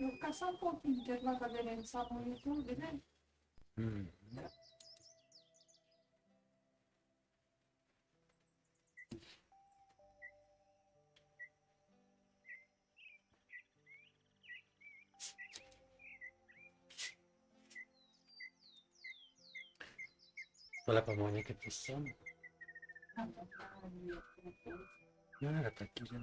vou caçar um pouquinho de lavadeira de sabão no YouTube, né? Hum. Falar pra mamãe que é poção. Não, ela tá aqui já.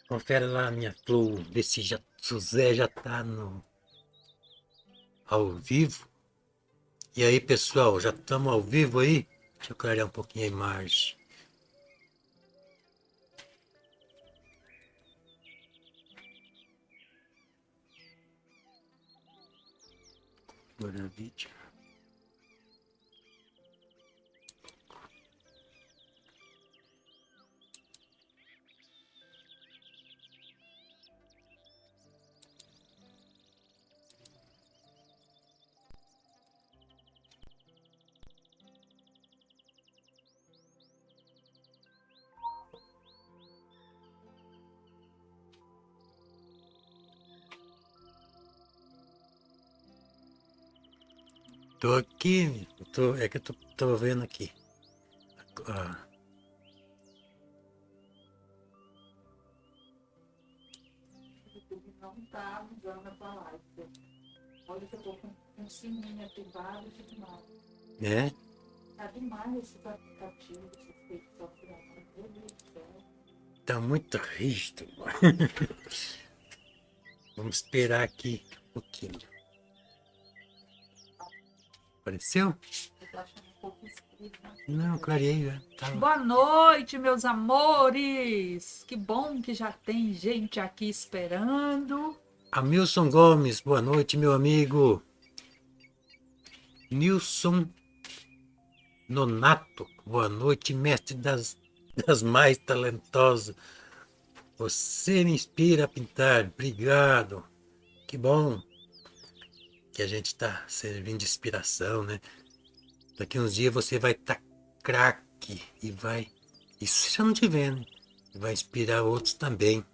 Confere lá a minha flor, vê se o Zé já tá ao vivo. E aí, pessoal, já estamos ao vivo aí? Deixa eu clarear um pouquinho a imagem. Agora vídeo. Tô aqui, é que eu tô vendo aqui. Ah, O YouTube não tá usando a tua live. Olha que eu tô com um sininho ativado e tudo mais. é? Tá demais esse aplicativo, esses feitos software. Meu Deus do céu. Tá muito rígido. Vamos esperar aqui um pouquinho. Apareceu? Eu tô achando um pouco escuro, né? Não, clareei já. Tá. Boa noite, meus amores! Que bom que já tem gente aqui esperando. Amilson Gomes, boa noite, meu amigo. Nilson Nonato, boa noite, mestre das mais talentosas. Você me inspira a pintar. Obrigado. Que bom que a gente está servindo de inspiração, né? Daqui uns dias você vai estar craque e vai... Isso se já não tiver, né? Vai inspirar outros também.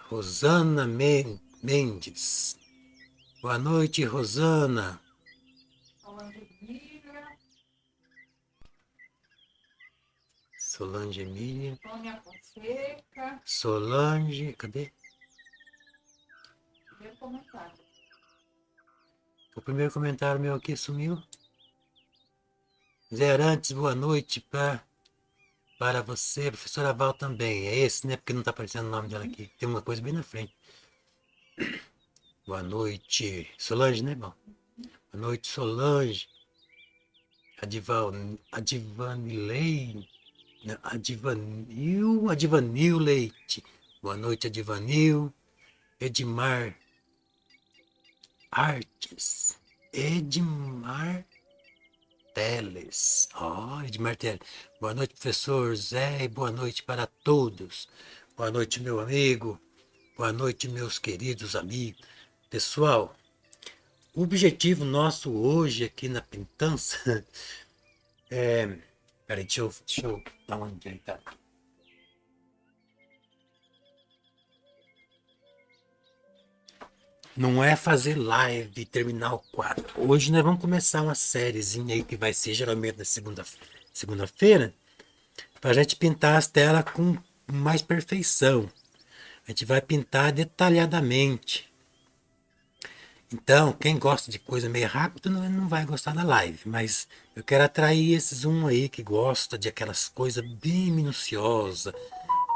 Rosana Mendes. Boa noite, Rosana. Solange Emília. Sônia Fonseca. Solange, cadê? Primeiro comentário. O primeiro comentário meu aqui sumiu. Zé Arantes, boa noite para você, professora Val também. É esse, né? Porque não está aparecendo o nome dela aqui. Tem uma coisa bem na frente. Boa noite. Solange, né, bom? Boa noite, Solange. Adivanilei. Adivanil Leite. Boa noite, Adivanil. Edmar Artes. Edmar Teles. Edmar Teles. Boa noite, professor Zé, e boa noite para todos. Boa noite, meu amigo. Boa noite, meus queridos amigos. Pessoal, o objetivo nosso hoje aqui na Pintança é... Peraí, deixa eu dar uma endireitada. Não é fazer live e terminar o quadro. Hoje nós vamos começar uma sériezinha aí que vai ser geralmente na segunda-feira, para a gente pintar as telas com mais perfeição. A gente vai pintar detalhadamente. Então, quem gosta de coisa meio rápida não vai gostar da live, mas eu quero atrair esses aí que gosta de aquelas coisas bem minuciosas,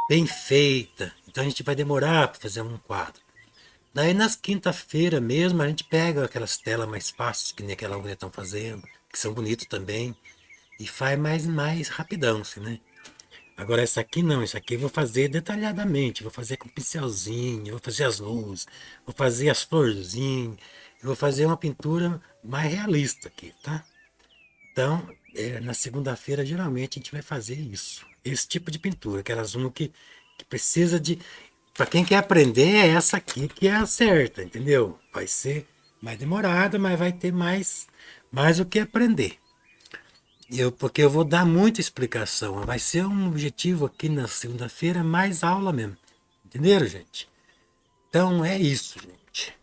bem feita. Então a gente vai demorar para fazer um quadro. Daí nas quinta-feira mesmo a gente pega aquelas telas mais fáceis, que nem aquela mulher estão fazendo, que são bonitas também, e faz mais rapidão, assim, né? Agora essa aqui não, essa aqui eu vou fazer detalhadamente, vou fazer com pincelzinho, vou fazer as luzes, vou fazer as florzinhas, eu vou fazer uma pintura mais realista aqui, tá? Então, na segunda-feira, geralmente, a gente vai fazer isso. Esse tipo de pintura, aquelas uma que precisa de... Para quem quer aprender, é essa aqui que é a certa, entendeu? Vai ser mais demorada, mas vai ter mais o que aprender. Porque eu vou dar muita explicação. Vai ser um objetivo aqui na segunda-feira, mais aula mesmo. Entenderam, gente? Então, é isso, gente.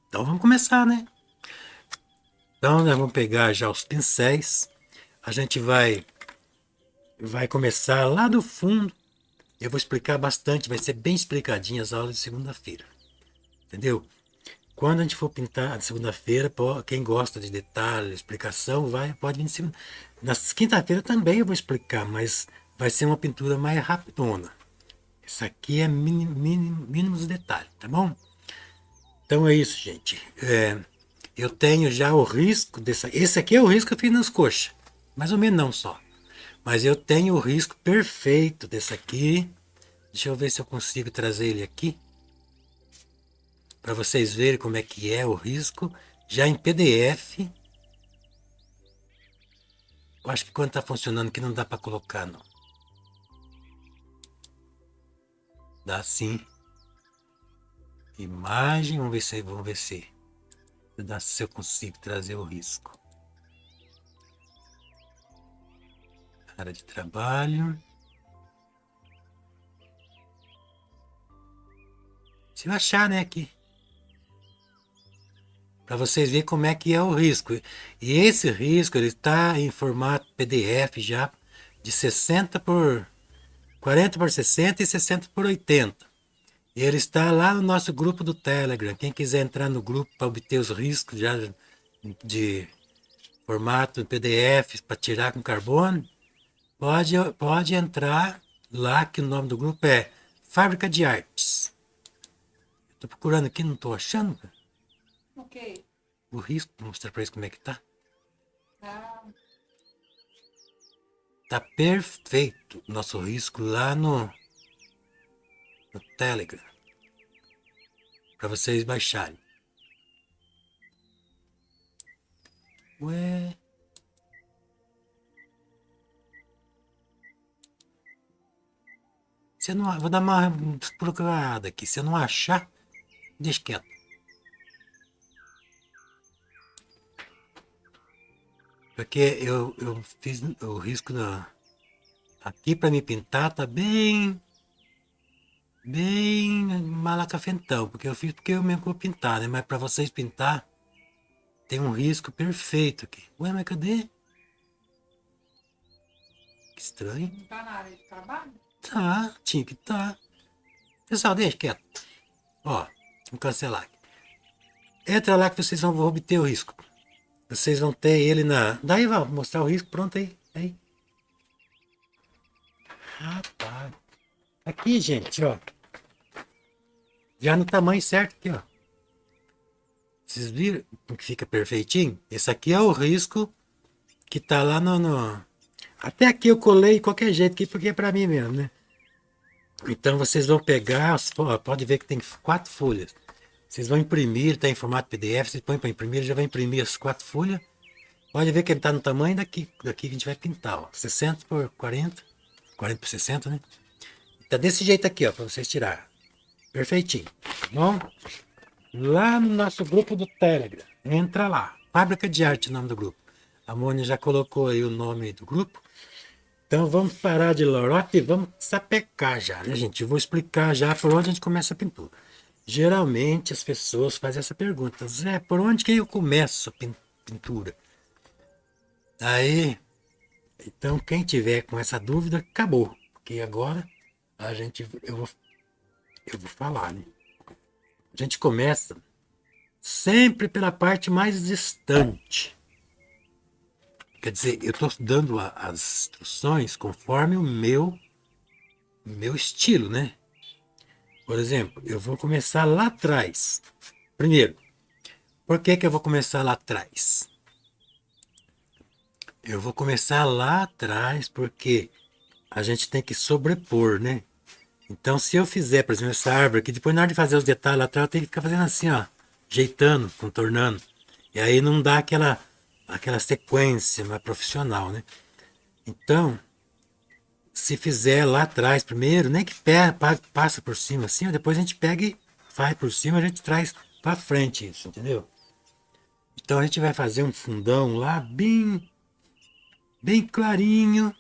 Então, vamos começar, né? Então, nós vamos pegar já os pincéis. A gente vai começar lá do fundo. Eu vou explicar bastante, vai ser bem explicadinho as aulas de segunda-feira. Entendeu? Quando a gente for pintar de segunda-feira, quem gosta de detalhe, explicação, pode vir de segunda. Na quinta-feira também eu vou explicar, mas vai ser uma pintura mais rapidona. Essa aqui é mínimos detalhes, tá bom? Então é isso, gente. Eu tenho já o risco dessa. Esse aqui é o risco que eu fiz nas coxas. Mais ou menos não só. Mas eu tenho o risco perfeito desse aqui. Deixa eu ver se eu consigo trazer ele aqui. Para vocês verem como é que é o risco. Já em PDF. Eu acho que quando está funcionando aqui não dá para colocar, não. Dá sim. Imagem. Vamos ver se eu consigo trazer o risco. Área de trabalho. Se eu achar, né, aqui. Para vocês verem como é que é o risco. E esse risco, ele está em formato PDF já de 60 por 40 por 60 e 60 por 80. E ele está lá no nosso grupo do Telegram. Quem quiser entrar no grupo para obter os riscos já de formato PDF para tirar com carbono, pode entrar lá, que o nome do grupo é Fábrica de Artes. Estou procurando aqui, não estou achando. Ok. O risco, vou mostrar para eles como é que tá. Tá perfeito o nosso risco lá no Telegram. Para vocês baixarem. Ué. Se eu não, vou dar uma procurada aqui. Se eu não achar, deixa quieto. Porque eu fiz o risco aqui para me pintar, tá bem malacafentão. Porque eu fiz porque eu mesmo vou pintar, né? Mas para vocês pintar, tem um risco perfeito aqui. Ué, mas cadê? Que estranho. Não tá na área de trabalho? Tá, tinha que tá. Pessoal, deixa quieto. Ó, vou cancelar aqui. Entra lá que vocês vão obter o risco. Vocês vão ter ele na... Daí vai mostrar o risco, pronto aí. Rapaz. Aqui, gente, ó. Já no tamanho certo aqui, ó. Vocês viram que fica perfeitinho? Esse aqui é o risco que tá lá no... Até aqui eu colei de qualquer jeito aqui, porque é pra mim mesmo, né? Então vocês vão pegar, pode ver que tem 4 folhas. Vocês vão imprimir, está em formato PDF, vocês põem para imprimir, já vai imprimir as 4 folhas. Pode ver que ele está no tamanho daqui que a gente vai pintar, ó. 60 por 40, 40 por 60, né? Tá desse jeito aqui, ó, para vocês tirar. Perfeitinho, tá bom? Lá no nosso grupo do Telegram, entra lá. Fábrica de Arte, o nome do grupo. A Mônica já colocou aí o nome do grupo. Então vamos parar de lorote e vamos sapecar já, né, gente? Eu vou explicar já por onde a gente começa a pintura. Geralmente as pessoas fazem essa pergunta: Zé, por onde que eu começo a pintura? Aí, então quem tiver com essa dúvida, acabou. Porque agora eu vou falar, né? A gente começa sempre pela parte mais distante. Quer dizer, eu estou dando as instruções conforme o meu estilo, né? Por exemplo, eu vou começar lá atrás. Primeiro, por que eu vou começar lá atrás? Eu vou começar lá atrás porque a gente tem que sobrepor, né? Então, se eu fizer, por exemplo, essa árvore aqui, depois na hora de fazer os detalhes lá atrás, eu tenho que ficar fazendo assim, ó. ajeitando, contornando. E aí não dá aquela sequência mais profissional, né? Então, se fizer lá atrás primeiro, nem que passa por cima assim, depois a gente pega e vai por cima, a gente traz para frente isso, entendeu? Então a gente vai fazer um fundão lá bem clarinho.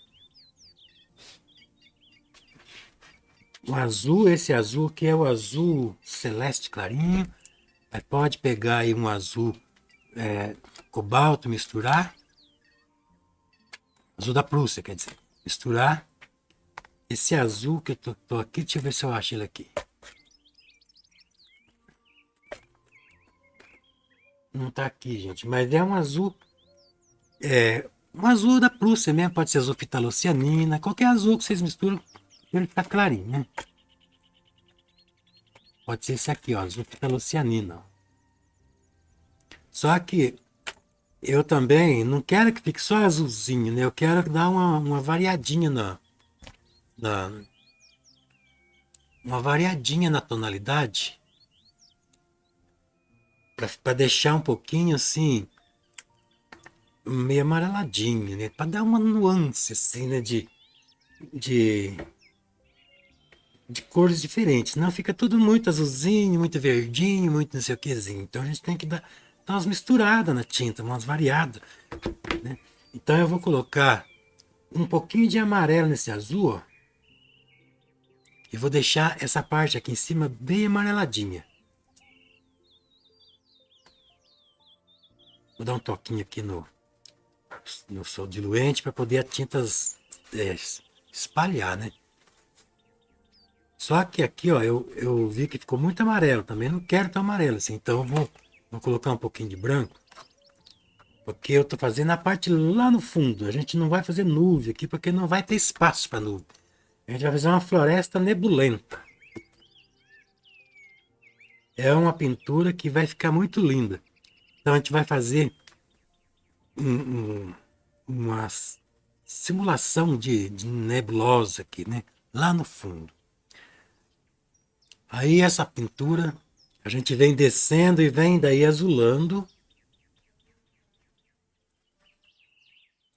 O azul, esse azul aqui é o azul celeste clarinho. Aí pode pegar aí um azul cobalto, misturar. Azul da Prússia, quer dizer. Misturar. Esse azul que eu tô aqui, deixa eu ver se eu acho ele aqui. Não tá aqui, gente, mas é um azul. Um azul da Prússia mesmo, pode ser azul fitalocianina, qualquer azul que vocês misturam, ele tá clarinho, né? Pode ser esse aqui, ó, azul fitalocianina. Só que eu também não quero que fique só azulzinho, né? Eu quero dar uma variadinha na, uma variadinha na tonalidade para deixar um pouquinho assim meio amareladinho, né? Para dar uma nuance assim, né? De, de cores diferentes. Não fica tudo muito azulzinho, muito verdinho, muito não sei o quezinho. Então a gente tem que dar umas misturadas na tinta, umas variadas, né? Então eu vou colocar um pouquinho de amarelo nesse azul, ó. E vou deixar essa parte aqui em cima bem amareladinha. Vou dar um toquinho aqui no sol diluente para poder a tinta espalhar, né? Só que aqui, ó, eu vi que ficou muito amarelo. Também não quero tão amarelo assim. Então eu vou colocar um pouquinho de branco. Porque eu tô fazendo a parte lá no fundo. A gente não vai fazer nuvem aqui porque não vai ter espaço para nuvem. A gente vai fazer uma floresta nebulenta. É uma pintura que vai ficar muito linda. Então a gente vai fazer uma simulação de nebulosa aqui, né? Lá no fundo. Aí essa pintura a gente vem descendo e vem daí azulando.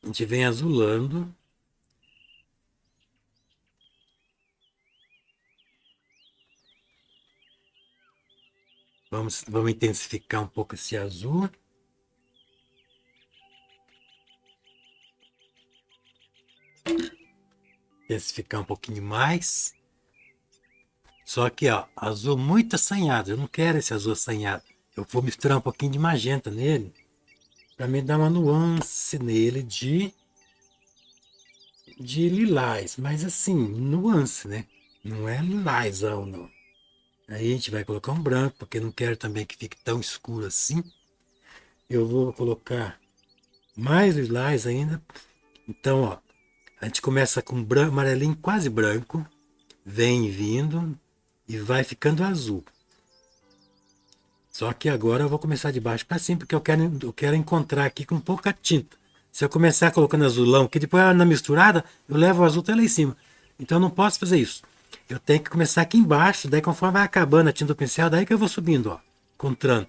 A gente vem azulando. Vamos intensificar um pouco esse azul. Intensificar um pouquinho mais. Só que, ó, azul muito assanhado. Eu não quero esse azul assanhado. Eu vou misturar um pouquinho de magenta nele. Para me dar uma nuance nele de lilás. Mas assim, nuance, né? Não é lilásão, não. Aí a gente vai colocar um branco, porque não quero também que fique tão escuro assim. Eu vou colocar mais lilás ainda. Então, ó, a gente começa com branco, amarelinho quase branco. Vem vindo e vai ficando azul. Só que agora eu vou começar de baixo para cima, porque eu quero encontrar aqui com pouca tinta. Se eu começar colocando azulão, que depois na misturada eu levo o azul até lá em cima. Então eu não posso fazer isso. Eu tenho que começar aqui embaixo, daí conforme vai acabando a tinta do pincel, daí que eu vou subindo, ó, encontrando.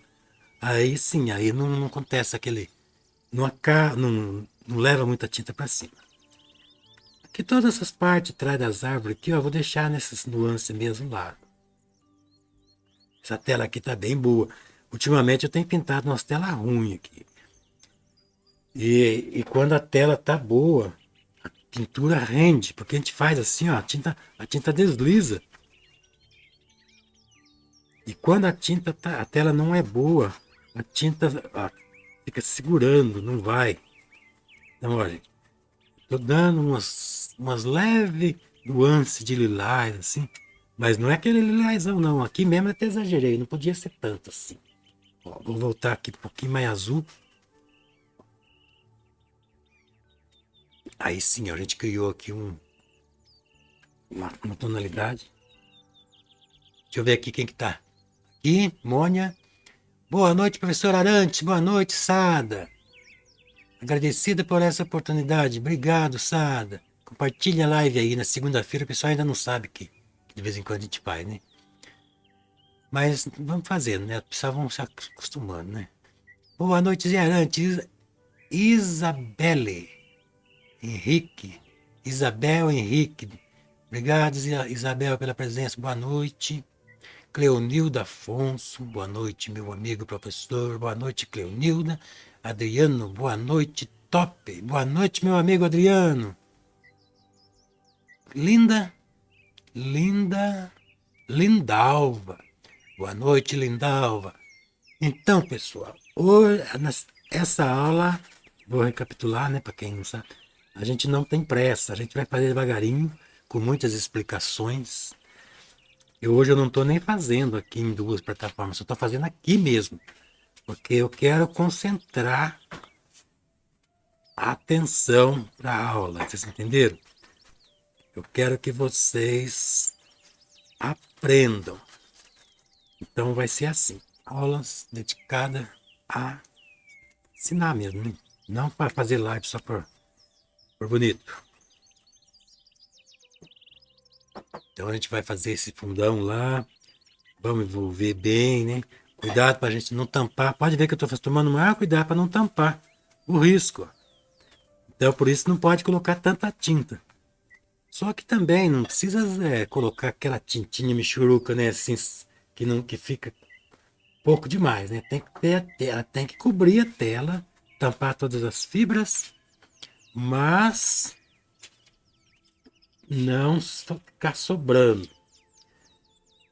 Aí sim, aí não acontece aquele... Não leva muita tinta para cima. Aqui todas essas partes atrás das árvores aqui, ó, eu vou deixar nessas nuances mesmo lá. Essa tela aqui tá bem boa. Ultimamente eu tenho pintado umas telas ruins aqui. E quando a tela tá boa, a pintura rende, porque a gente faz assim, ó, a tinta desliza. E quando a tela não é boa, a tinta ó, fica segurando, não vai. Então, olha, tô dando umas leves nuances de lilás, assim. Mas não é aquele lilásão, não. Aqui mesmo eu até exagerei, não podia ser tanto assim. Ó, vou voltar aqui um pouquinho mais azul. Aí sim, ó, a gente criou aqui uma tonalidade. Deixa eu ver aqui quem que tá. Aqui, Mônia. Boa noite, professor Arantes. Boa noite, Sada. Agradecida por essa oportunidade. Obrigado, Sada. Compartilha a live aí na segunda-feira. O pessoal ainda não sabe que de vez em quando a gente faz, né? Mas vamos fazendo, né? Precisavam se acostumando, né? Boa noite, gerente. Isabelle. Henrique. Isabel Henrique. Obrigado, Isabel, pela presença. Boa noite. Cleonilda Afonso. Boa noite, meu amigo professor. Boa noite, Cleonilda. Adriano, boa noite. Top. Boa noite, meu amigo Adriano. Linda. Linda. Lindalva. Boa noite, Lindalva. Então, pessoal, hoje, essa aula, vou recapitular, né, para quem não sabe, a gente não tem pressa, a gente vai fazer devagarinho, com muitas explicações. E hoje eu não estou nem fazendo aqui em duas plataformas, eu estou fazendo aqui mesmo, porque eu quero concentrar a atenção para a aula, vocês entenderam? Eu quero que vocês aprendam. Então vai ser assim, aulas dedicadas a ensinar mesmo, né? Não para fazer live só por bonito. Então a gente vai fazer esse fundão lá, vamos envolver bem, né? Cuidado para a gente não tampar. Pode ver que eu estou tomando o maior cuidado para não tampar o risco. Então por isso não pode colocar tanta tinta. Só que também não precisa colocar aquela tintinha michuruca, né? Assim, que fica pouco demais, né? Tem que ter a tela, tem que cobrir a tela, tampar todas as fibras, mas não ficar sobrando.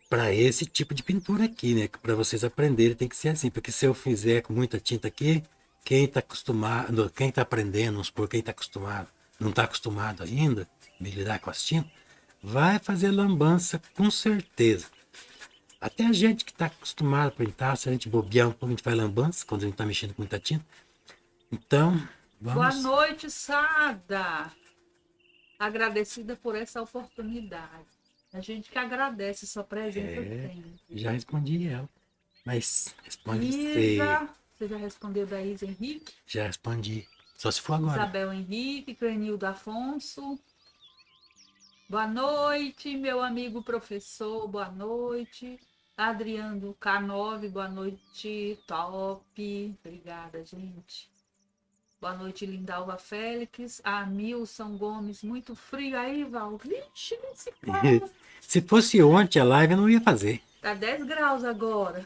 Para esse tipo de pintura aqui, né? Para vocês aprenderem tem que ser assim, porque se eu fizer com muita tinta aqui, quem está acostumado, quem está aprendendo, vamos supor, quem está acostumado, não está acostumado ainda a lidar com as tintas, vai fazer lambança com certeza. Até a gente que está acostumado a pintar, se a gente bobear um pouco, a gente faz lambança quando a gente está mexendo com muita tinta. Então, Boa vamos. noite, Sada. Agradecida por essa oportunidade. A gente que agradece sua presença sempre. Já respondi ela. Mas responde você. Isa, você já respondeu da Isa Henrique? Já respondi. Só se for agora. Isabel Henrique, Clenildo Afonso. Boa noite, meu amigo professor, boa noite. Adriano K9, boa noite, top. Obrigada, gente. Boa noite, Lindalva Félix. Nilson Gomes, muito frio aí, Val. Vixe, esse cara. Se fosse ontem a live, eu não ia fazer. Tá 10 graus agora.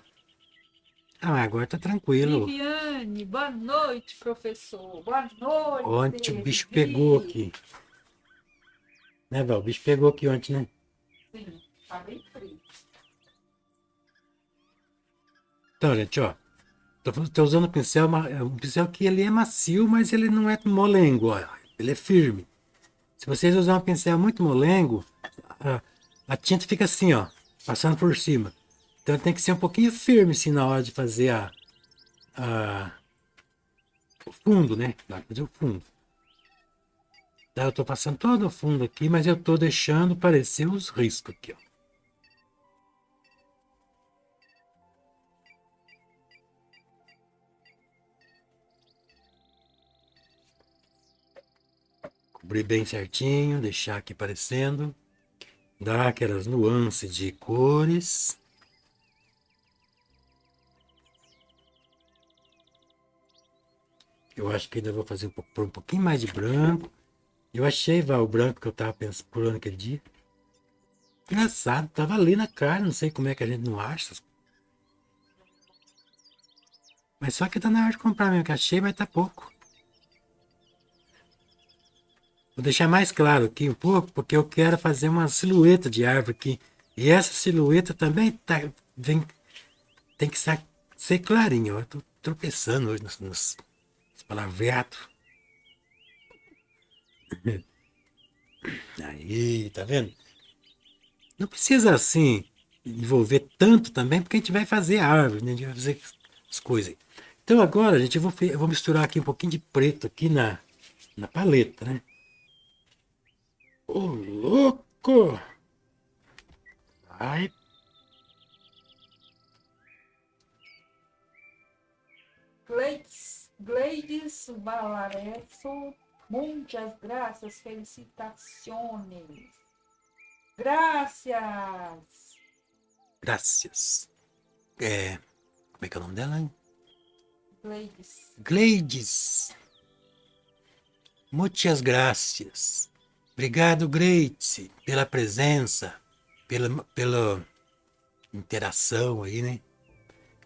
Ah, mas agora tá tranquilo. Viviane, boa noite, professor. Boa noite. Ontem o bicho Vivi. pegou aqui. Né, Val? O bicho pegou aqui ontem, né? Sim, tá bem frio. Então, gente, ó. Tô usando um pincel que ele é macio, mas ele não é molengo, ó. Ele é firme. Se vocês usarem um pincel muito molengo, a tinta fica assim, ó, passando por cima. Então tem que ser um pouquinho firme assim na hora de fazer o fundo, né? Na hora de fazer o fundo. Então, eu tô passando todo o fundo aqui, mas eu tô deixando parecer os riscos aqui, ó. Cobrir bem certinho, deixar aqui parecendo. Dar aquelas nuances de cores. Eu acho que ainda vou fazer por um pouquinho mais de branco. Eu achei, o branco que eu tava procurando aquele dia. Engraçado, tava ali na cara, não sei como é que a gente não acha. Mas só que tá na hora de comprar mesmo, que achei, mas tá pouco. Vou deixar mais claro aqui um pouco, porque eu quero fazer uma silhueta de árvore aqui. E essa silhueta também tem que ser clarinha. Eu tô tropeçando hoje nos palavreados. Aí, tá vendo? Não precisa assim envolver tanto também, porque a gente vai fazer árvore, né? A gente vai fazer as coisas. Então agora, gente, eu vou misturar aqui um pouquinho de preto aqui na paleta, né? Ô, louco! Ai, Gleides Valaresso, muitas graças, felicitações. Graças. graças. Como é que é o nome dela, hein? Gleides. Gleides. Muitas graças. Obrigado, Gleides, pela presença, pela interação aí, né?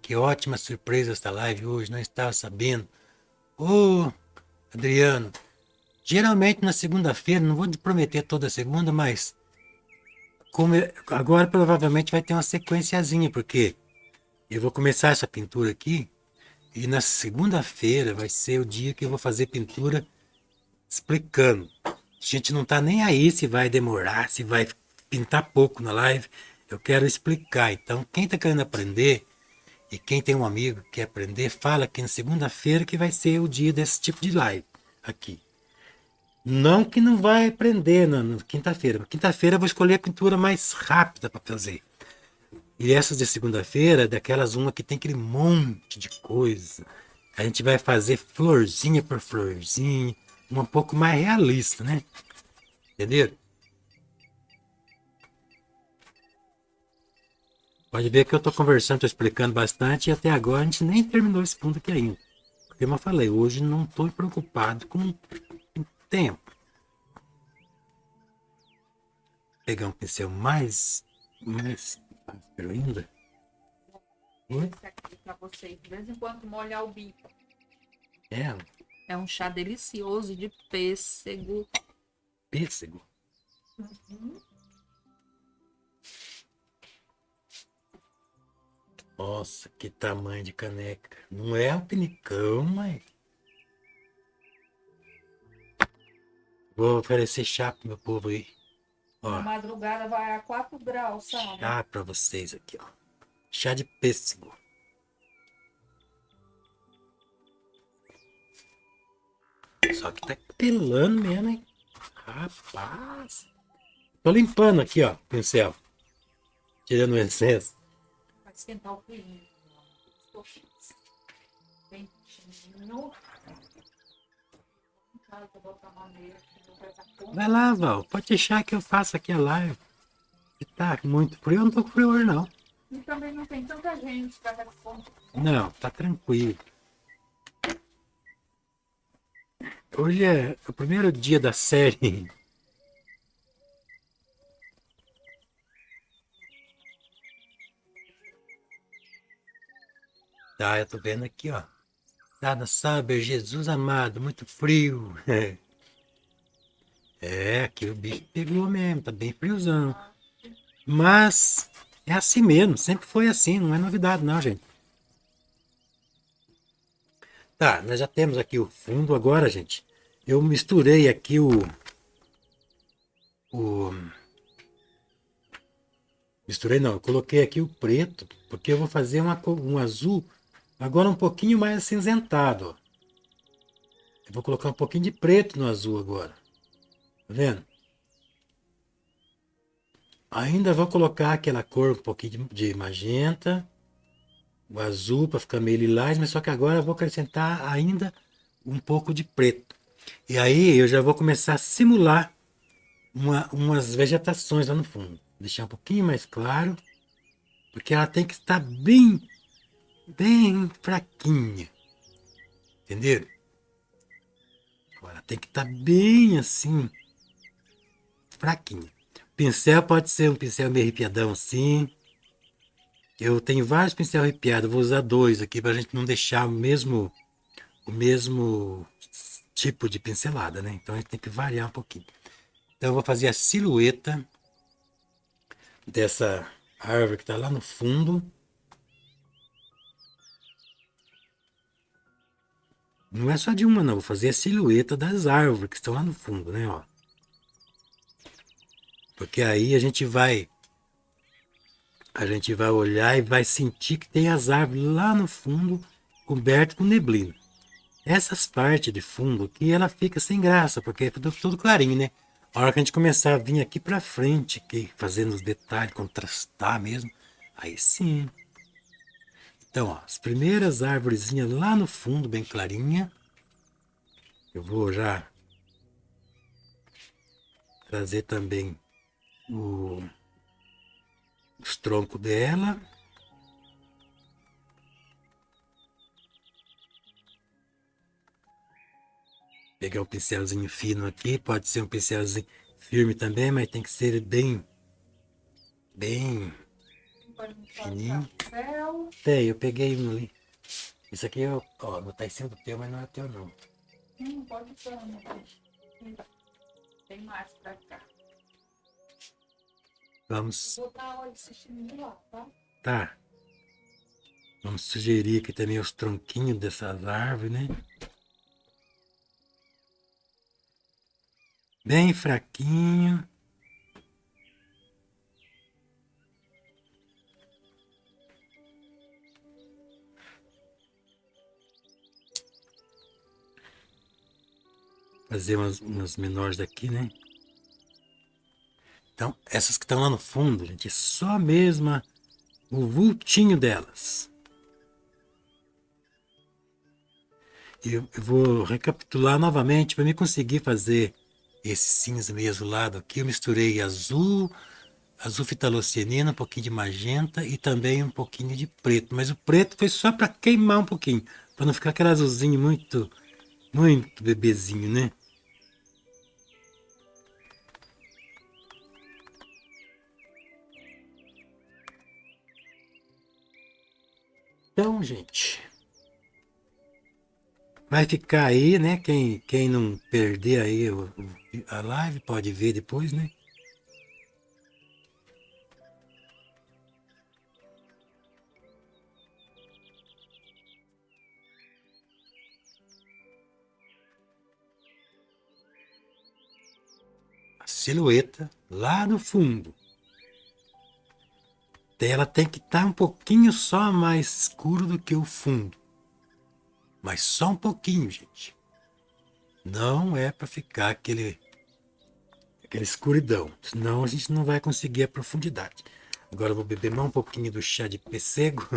Que ótima surpresa esta live hoje, não estava sabendo. Ô, Adriano, geralmente na segunda-feira, não vou te prometer toda segunda, mas agora provavelmente vai ter uma sequenciazinha, porque eu vou começar essa pintura aqui e na segunda-feira vai ser o dia que eu vou fazer pintura explicando. A gente não tá nem aí se vai demorar, se vai pintar pouco na live. Eu quero explicar. Então, quem tá querendo aprender e quem tem um amigo que quer aprender, fala que na segunda-feira que vai ser o dia desse tipo de live aqui. Não que não vai aprender na quinta-feira. Quinta-feira eu vou escolher a pintura mais rápida para fazer. E essas de segunda-feira, daquelas uma que tem aquele monte de coisa. A gente vai fazer florzinha por florzinha, um pouco mais realista, né? Entendeu? Pode ver que eu estou conversando, estou explicando bastante e até agora a gente nem terminou esse ponto aqui ainda. Porque, como eu falei, hoje não estou preocupado com o tempo. Vou pegar um pincel mais áspero ainda. Esse aqui para vocês, de vez em quando molhar o bico. É, É um chá delicioso de pêssego. pêssego. Nossa, que tamanho de caneca. Não é um pinicão, mas... Vou oferecer chá pro meu povo aí. Na Ó, madrugada vai a 4 graus, sabe? chá pra vocês aqui, ó. Chá de pêssego. Só que tá pelando mesmo, hein? Rapaz. Tô limpando aqui, ó, o pincel. Tirando o excesso. Vai esquentar o clima. Quentinho. Em casa, botar maneira. Vai lá, Val. Pode deixar que eu faça aqui a live. Se tá muito frio, eu não tô com frio hoje, não. E também não tem tanta gente para responder. Não, tá tranquilo. Hoje é o primeiro dia da série. Tá, eu tô vendo aqui, ó. Nada sabe, Jesus amado, muito frio. É, aqui o bicho pegou mesmo, tá bem friozão. Mas é assim mesmo, sempre foi assim, não é novidade não, gente. Tá, nós já temos aqui o fundo agora, gente. Eu misturei aqui o misturei não, eu coloquei aqui o preto, porque eu vou fazer um azul agora um pouquinho mais acinzentado, ó. Eu vou colocar um pouquinho de preto no azul agora. Tá vendo? Ainda vou colocar aquela cor um pouquinho de magenta, o azul para ficar meio lilás, mas só que agora eu vou acrescentar ainda um pouco de preto. E aí eu já vou começar a simular umas vegetações lá no fundo. Deixar um pouquinho mais claro, porque ela tem que estar bem fraquinha. Entendeu? Ela tem que estar bem assim, fraquinha. O pincel pode ser um pincel meio arrepiadão assim. Eu tenho vários pincéis arrepiados, vou usar dois aqui para a gente não deixar o mesmo tipo de pincelada, né? Então a gente tem que variar um pouquinho. Então eu vou fazer a silhueta dessa árvore que está lá no fundo. Não é só de uma, não. Vou fazer a silhueta das árvores que estão lá no fundo, né? Ó. Porque aí a gente vai olhar e vai sentir que tem as árvores lá no fundo, coberto com neblina. Essas partes de fundo aqui, ela fica sem graça, porque é tudo clarinho, né? A hora que a gente começar a vir aqui pra frente, aqui, fazendo os detalhes, contrastar mesmo, aí sim. Então, ó, as primeiras árvorezinhas lá no fundo, bem clarinha. Eu vou já trazer também os troncos dela. Pegar um pincelzinho fino aqui, pode ser um pincelzinho firme também, mas tem que ser bem Pode me fininho. passar céu. Tem, eu peguei um ali. Isso aqui, ó, não tá em cima do teu, mas não é teu não. Pode ser. Tem mais pra cá. Vamos, Vou dar olho assistindo lá, tá? tá. Vamos sugerir aqui também os tronquinhos dessas árvores, né? Bem fraquinho. Fazer umas menores daqui, né? Então, essas que estão lá no fundo, gente, é só mesmo o vultinho delas. Eu vou recapitular novamente para me conseguir fazer esse cinza meio azulado aqui. Eu misturei azul fitalocianina, um pouquinho de magenta e também um pouquinho de preto. Mas o preto foi só para queimar um pouquinho, para não ficar aquele azulzinho muito bebezinho, né? Então, gente, vai ficar aí, né? Quem não perder aí a live pode ver depois, né? A silhueta lá no fundo. Ela tem que estar um pouquinho só mais escuro do que o fundo. Mas só um pouquinho, gente. Não é para ficar aquela escuridão. Senão a gente não vai conseguir a profundidade. Agora eu vou beber mais um pouquinho do chá de pêssego.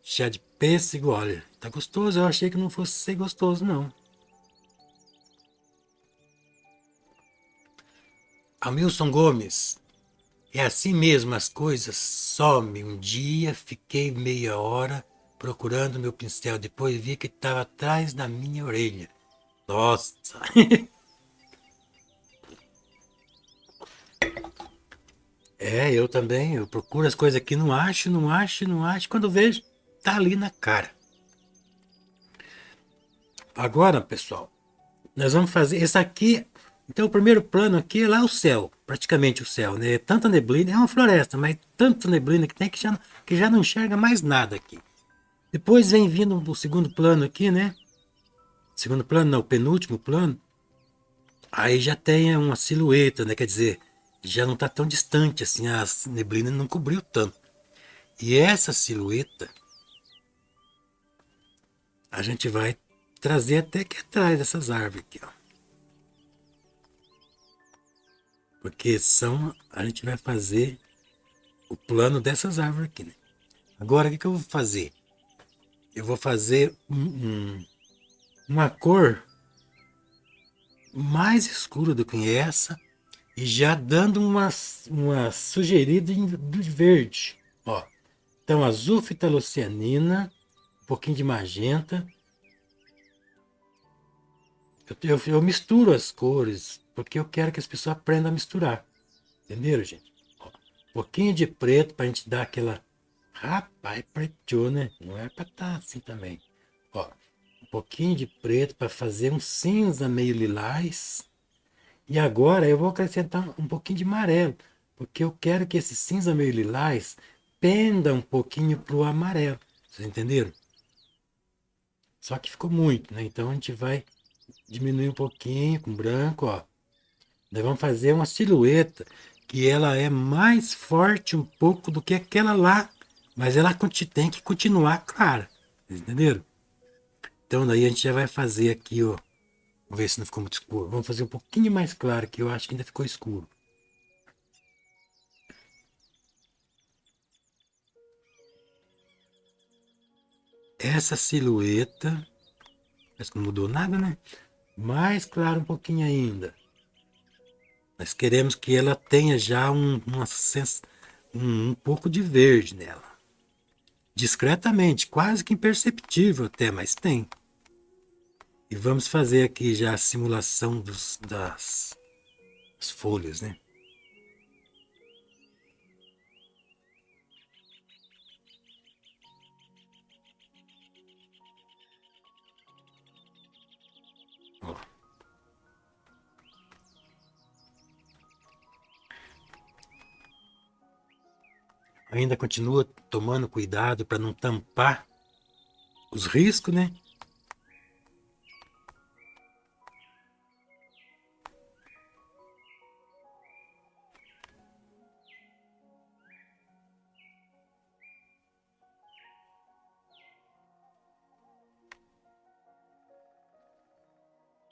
Chá de pêssego, olha. Tá gostoso. Eu achei que não fosse ser gostoso, não. Hamilton Gomes. É assim mesmo as coisas. Some. Um dia fiquei meia hora procurando meu pincel. Depois vi que estava atrás da minha orelha. Nossa. É, eu também. Eu procuro as coisas aqui, não acho, não acho, não acho. Quando vejo, tá ali na cara. Agora, pessoal, nós vamos fazer. Esse aqui. Então, o primeiro plano aqui é lá o céu. Praticamente o céu, né? Tanta neblina. É uma floresta, mas tanta neblina que tem que já não enxerga mais nada aqui. Depois vem vindo o segundo plano aqui, né? Segundo plano, não, o penúltimo plano. Aí já tem uma silhueta, né? Quer dizer, já não está tão distante assim, a neblina não cobriu tanto. E essa silhueta a gente vai trazer até aqui atrás dessas árvores aqui, ó. Porque a gente vai fazer o plano dessas árvores aqui, né? Agora, o que eu vou fazer? Eu vou fazer uma cor mais escura do que essa e já dando uma sugerida de verde, ó. Então, azul fitalocianina, um pouquinho de magenta. Eu misturo as cores, porque eu quero que as pessoas aprendam a misturar. Entenderam, gente? Ó, um pouquinho de preto para a gente dar aquela... Rapaz, preto, né? Não é para estar assim também. Ó, um pouquinho de preto para fazer um cinza meio lilás. E agora eu vou acrescentar um pouquinho de amarelo, porque eu quero que esse cinza meio lilás penda um pouquinho para o amarelo. Vocês entenderam? Só que ficou muito, né? Então a gente vai diminuir um pouquinho com branco, ó. Nós vamos fazer uma silhueta que ela é mais forte um pouco do que aquela lá, mas ela tem que continuar clara. Vocês entenderam? Então daí a gente já vai fazer aqui, ó. Vamos ver se não ficou muito escuro. Vamos fazer um pouquinho mais claro, que eu acho que ainda ficou escuro. Essa silhueta, parece que não mudou nada, né? Mais claro um pouquinho ainda. Nós queremos que ela tenha já um pouco de verde nela. Discretamente, quase que imperceptível até, mas tem. E vamos fazer aqui já a simulação das folhas, né? Ó. Ainda continua tomando cuidado para não tampar os riscos, né?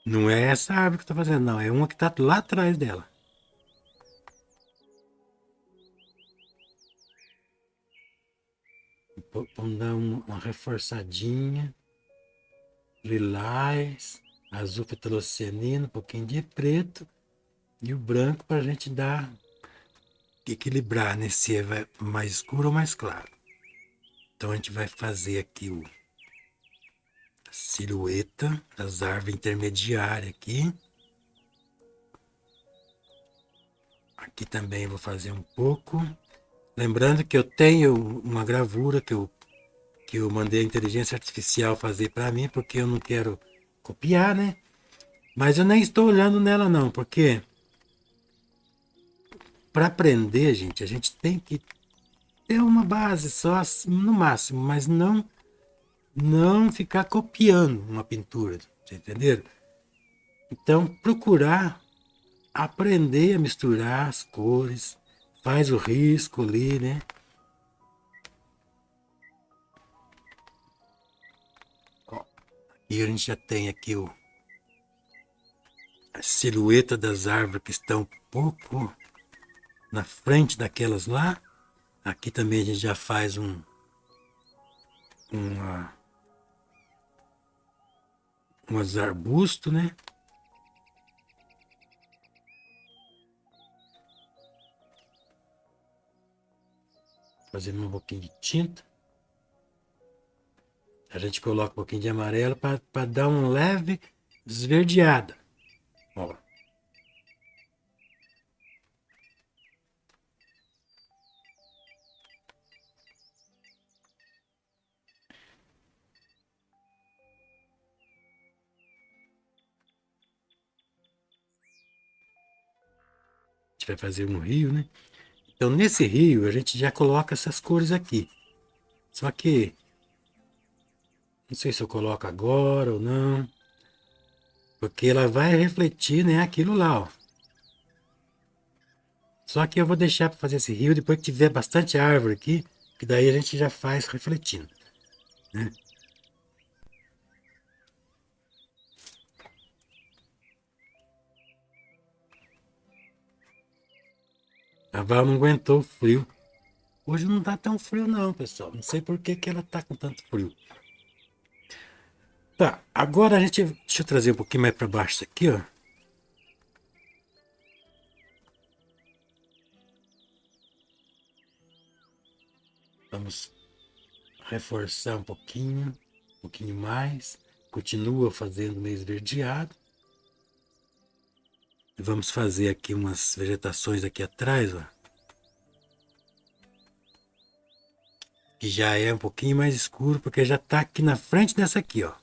Não é essa árvore que está fazendo, não. É uma que está lá atrás dela. Vamos dar uma reforçadinha. Lilás, azul petrocianino, um pouquinho de preto. E o branco para a gente dar, equilibrar, né? Se é mais escuro ou mais claro. Então a gente vai fazer aqui a silhueta das árvores intermediárias aqui. Aqui também vou fazer um pouco. Lembrando que eu tenho uma gravura que eu mandei a inteligência artificial fazer para mim, porque eu não quero copiar, né? Mas eu nem estou olhando nela não, porque para aprender, gente, a gente tem que ter uma base só assim, no máximo, mas não ficar copiando uma pintura, tá entendendo? Então, procurar aprender a misturar as cores, faz o risco ali, né? Ó, e a gente já tem aqui a silhueta das árvores que estão um pouco na frente daquelas lá. Aqui também a gente já faz uma, umas arbustos, né? Fazendo um pouquinho de tinta. A gente coloca um pouquinho de amarelo para dar uma leve esverdeada. Ó. A gente vai fazer um rio, né? Então nesse rio a gente já coloca essas cores aqui. Só que não sei se eu coloco agora ou não. Porque ela vai refletir, né, aquilo lá, ó. Só que eu vou deixar para fazer esse rio depois que tiver bastante árvore aqui, que daí a gente já faz refletindo, né? A Val não aguentou o frio. Hoje não tá tão frio não, pessoal. Não sei por que que ela tá com tanto frio. Tá, agora a gente... Deixa eu trazer um pouquinho mais para baixo isso aqui, ó. Vamos reforçar um pouquinho mais. Continua fazendo meio esverdeado. E vamos fazer aqui umas vegetações aqui atrás, ó. Que já é um pouquinho mais escuro, porque já tá aqui na frente dessa aqui, ó.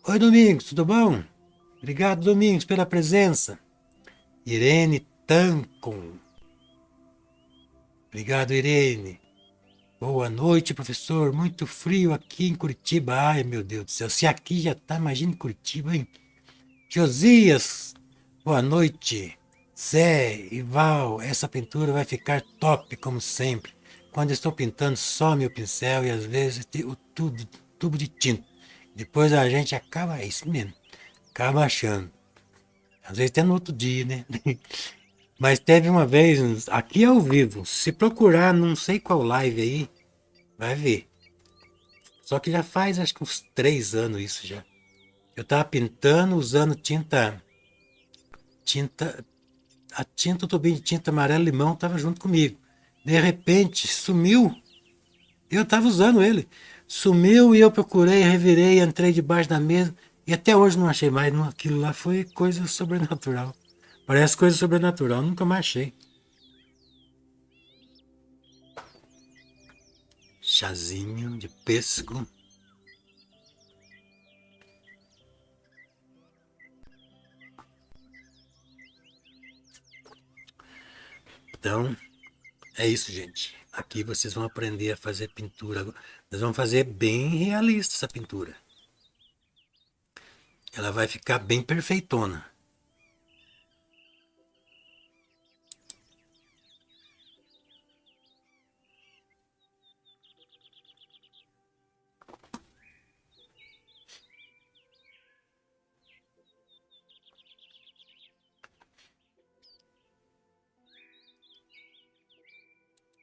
Oi, Domingos, tudo bom? Obrigado, Domingos, pela presença. Irene Tancon. Obrigado, Irene. Boa noite, professor. Muito frio aqui em Curitiba. Ai, meu Deus do céu. Se aqui já tá, imagina em Curitiba, hein? Josias, boa noite. Zé e Val, essa pintura vai ficar top, como sempre. Quando estou pintando, some o pincel e às vezes o tubo de tinta. Depois a gente acaba, é isso mesmo, acaba achando. Às vezes até no outro dia, né? Mas teve uma vez, aqui ao vivo, se procurar, não sei qual live aí, vai ver. Só que já faz acho que uns 3 anos isso já. Eu tava pintando usando tinta, a tinta, o tubinho de tinta amarelo limão tava junto comigo. De repente, sumiu. Eu tava usando ele. Sumiu e eu procurei, revirei, entrei debaixo da mesa e até hoje não achei mais. Aquilo lá foi coisa sobrenatural. Parece coisa sobrenatural, nunca mais achei. Chazinho de pêssego. Então, é isso, gente. Aqui vocês vão aprender a fazer pintura. Nós vamos fazer bem realista essa pintura. Ela vai ficar bem perfeitona.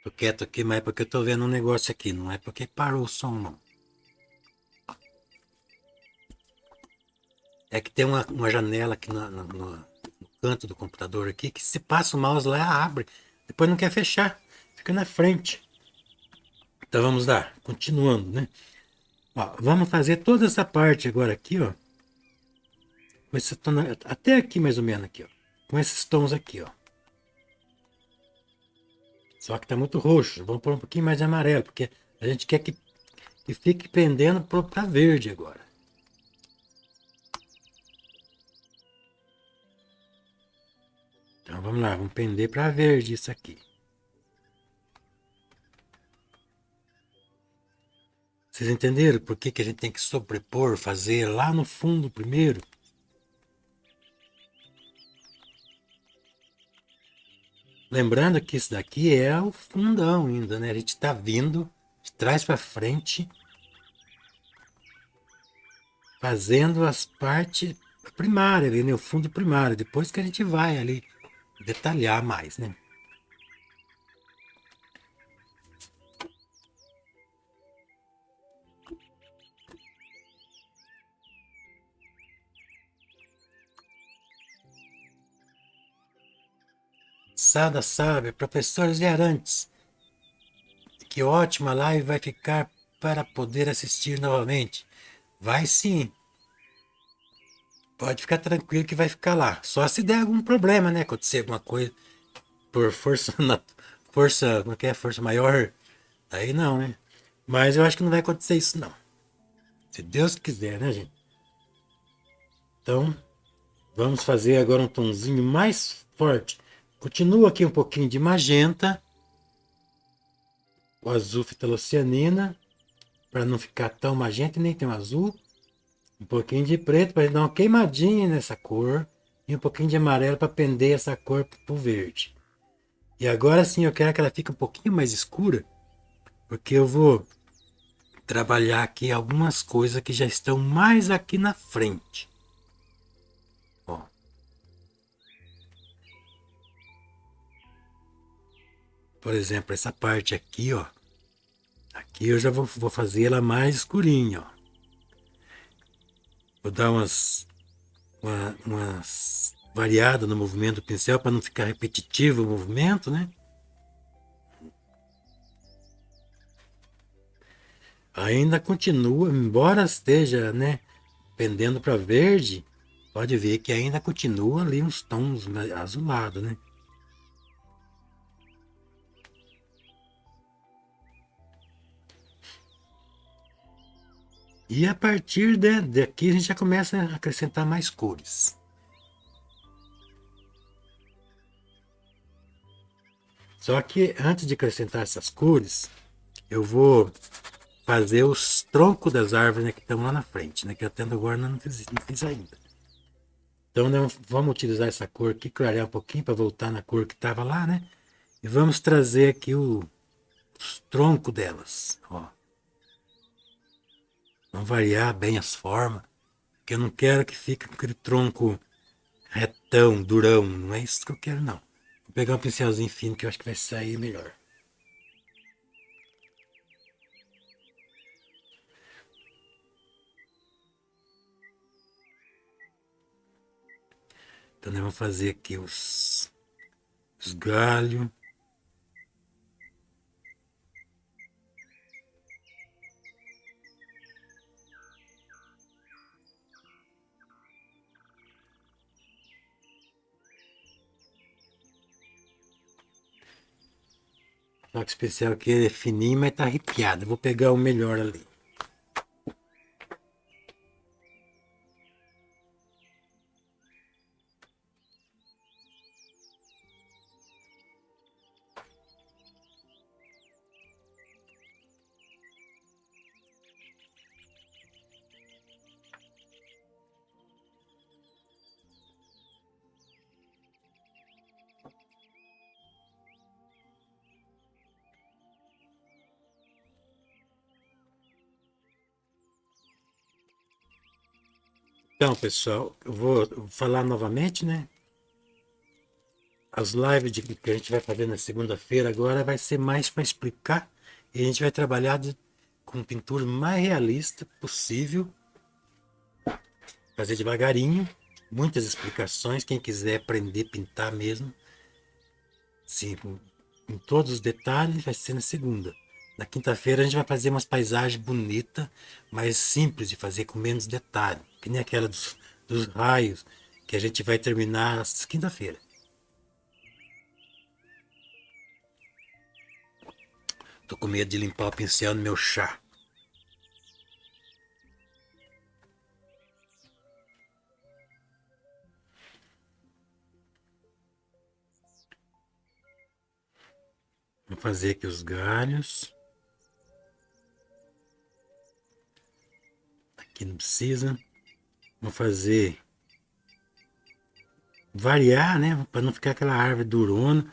Tô quieto aqui, mas é porque eu tô vendo um negócio aqui. Não é porque parou o som, não. É que tem uma janela aqui no canto do computador aqui que se passa o mouse lá, abre. Depois não quer fechar. Fica na frente. Então vamos lá, continuando, né? Ó, vamos fazer toda essa parte agora aqui, ó. Com esse tom, até aqui mais ou menos aqui, ó. Com esses tons aqui, ó. Só que tá muito roxo. Vamos pôr um pouquinho mais de amarelo, porque a gente quer que fique pendendo para verde agora. Então vamos lá, vamos pender para verde isso aqui. Vocês entenderam por que a gente tem que sobrepor, fazer lá no fundo primeiro? Lembrando que isso daqui é o fundão ainda, né? A gente está vindo de trás para frente, fazendo as partes primárias ali, né? O fundo primário. Depois que a gente vai ali detalhar mais, né? Sada sabe, professores e Arantes, que ótima live vai ficar para poder assistir novamente. Vai sim. Pode ficar tranquilo que vai ficar lá. Só se der algum problema, né? Acontecer alguma coisa por força, força, como é que é? Força maior. Aí não, né? Mas eu acho que não vai acontecer isso, não. Se Deus quiser, né, gente? Então, vamos fazer agora um tonzinho mais forte. Continua aqui um pouquinho de magenta. O azul fitocianina. Para não ficar tão magenta e nem tão azul. Um pouquinho de preto para dar uma queimadinha nessa cor. E um pouquinho de amarelo para prender essa cor pro verde. E agora sim eu quero que ela fique um pouquinho mais escura. Porque eu vou trabalhar aqui algumas coisas que já estão mais aqui na frente. Ó. Por exemplo, essa parte aqui, ó. Aqui eu já vou fazer ela mais escurinha, ó. Vou dar umas variadas no movimento do pincel para não ficar repetitivo o movimento, né? Ainda continua, embora esteja, né, pendendo para verde, pode ver que ainda continua ali uns tons azulados, né? E a partir daqui a gente já começa a acrescentar mais cores. Só que antes de acrescentar essas cores, eu vou fazer os troncos das árvores, né, que estão lá na frente, né, que até agora não fiz ainda. Então vamos utilizar essa cor aqui, clarear um pouquinho para voltar na cor que estava lá, né? E vamos trazer aqui os troncos delas, ó. Vamos variar bem as formas, porque eu não quero que fique aquele tronco retão, durão, não é isso que eu quero não. Vou pegar um pincelzinho fino que eu acho que vai sair melhor. Então nós vamos fazer aqui os galhos. toque especial que ele é fininho, mas tá arrepiado. Eu vou pegar o melhor ali. Então, pessoal, eu vou falar novamente, né? As lives que a gente vai fazer na segunda-feira agora vai ser mais para explicar e a gente vai trabalhar com pintura mais realista possível, fazer devagarinho, muitas explicações. Quem quiser aprender a pintar mesmo, sim, com todos os detalhes, vai ser na segunda. Na quinta-feira a gente vai fazer umas paisagens bonitas, mais simples de fazer, com menos detalhe, que nem aquela dos raios, que a gente vai terminar na quinta-feira. Tô com medo de limpar o pincel no meu chá. Vou fazer aqui os galhos. Aqui não precisa. Vou fazer variar, né? Para não ficar aquela árvore durona.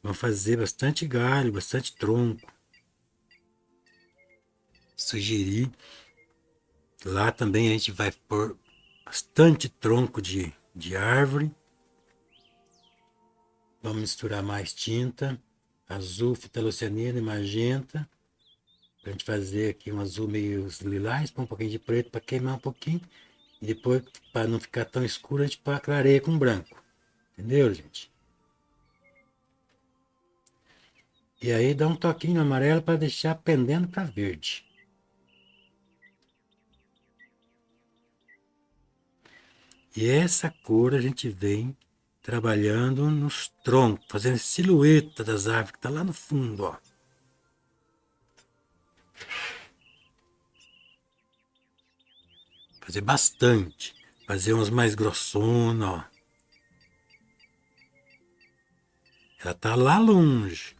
Vou fazer bastante galho, bastante tronco. Sugerir. Lá também a gente vai pôr bastante tronco de árvore. Vamos misturar mais tinta. Azul, fitocianina e magenta. Pra gente fazer aqui um azul meio lilás, com um pouquinho de preto para queimar um pouquinho. E depois, para não ficar tão escuro, a gente clareia com branco. Entendeu, gente? E aí dá um toquinho amarelo para deixar pendendo para verde. E essa cor a gente vem trabalhando nos troncos, fazendo silhueta das árvores que está lá no fundo, ó. Fazer bastante. Fazer uns mais grossonas, ó. Ela tá lá longe.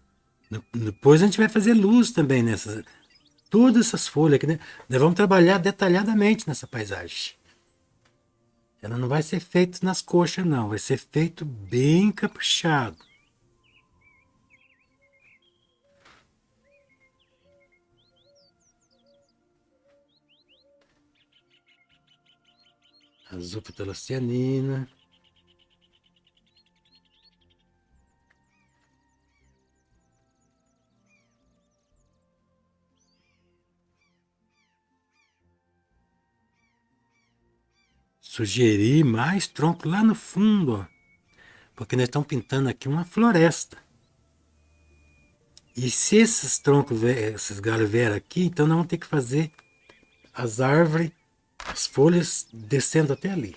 Depois a gente vai fazer luz também nessas. Todas essas folhas aqui, né? Nós vamos trabalhar detalhadamente nessa paisagem. Ela não vai ser feita nas coxas, não. Vai ser feito bem caprichado. Azul fitocianina. Sugerir mais tronco lá no fundo, ó. Porque nós estamos pintando aqui uma floresta. E se esses troncos, esses galhos vieram aqui, então nós vamos ter que fazer as árvores, as folhas descendo até ali.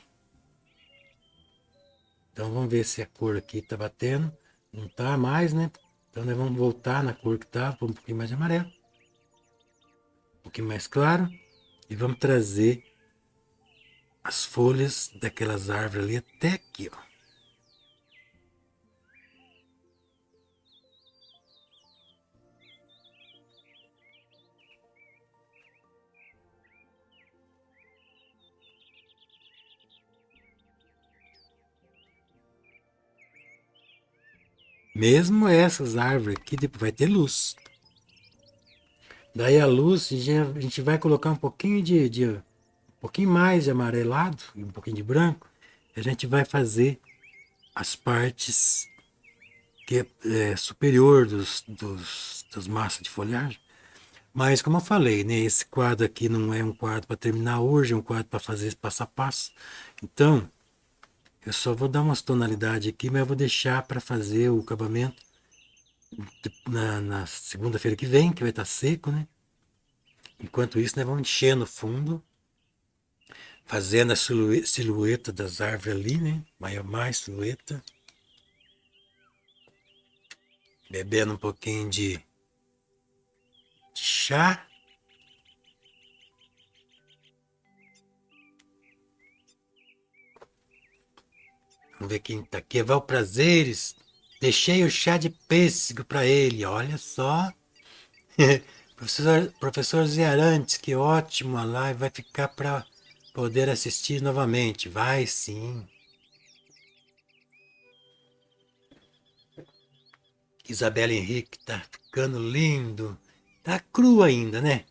Então vamos ver se a cor aqui está batendo. Não está mais, né? Então nós vamos voltar na cor que estava, um pouquinho mais de amarelo. Um pouquinho mais claro. E vamos trazer as folhas daquelas árvores ali até aqui, ó. Mesmo essas árvores aqui, depois vai ter luz. Daí a luz, a gente vai colocar um pouquinho um pouquinho mais de amarelado e um pouquinho de branco. A gente vai fazer as partes que é superior das massas de folhagem. Mas como eu falei, né, esse quadro aqui não é um quadro para terminar hoje, é um quadro para fazer passo a passo. Então, eu só vou dar umas tonalidades aqui, mas eu vou deixar para fazer o acabamento na segunda-feira que vem, que vai estar seco, né? Enquanto isso, nós vamos enchendo o fundo, fazendo a silhueta das árvores ali, né? Mais silhueta. Bebendo um pouquinho de fechar. Vamos ver quem tá aqui. Val Prazeres. Deixei o chá de pêssego para ele. Olha só. Professor Zé Arantes, que ótimo. A live vai ficar para poder assistir novamente. Vai sim. Isabela Henrique tá ficando lindo. Tá cru ainda, né?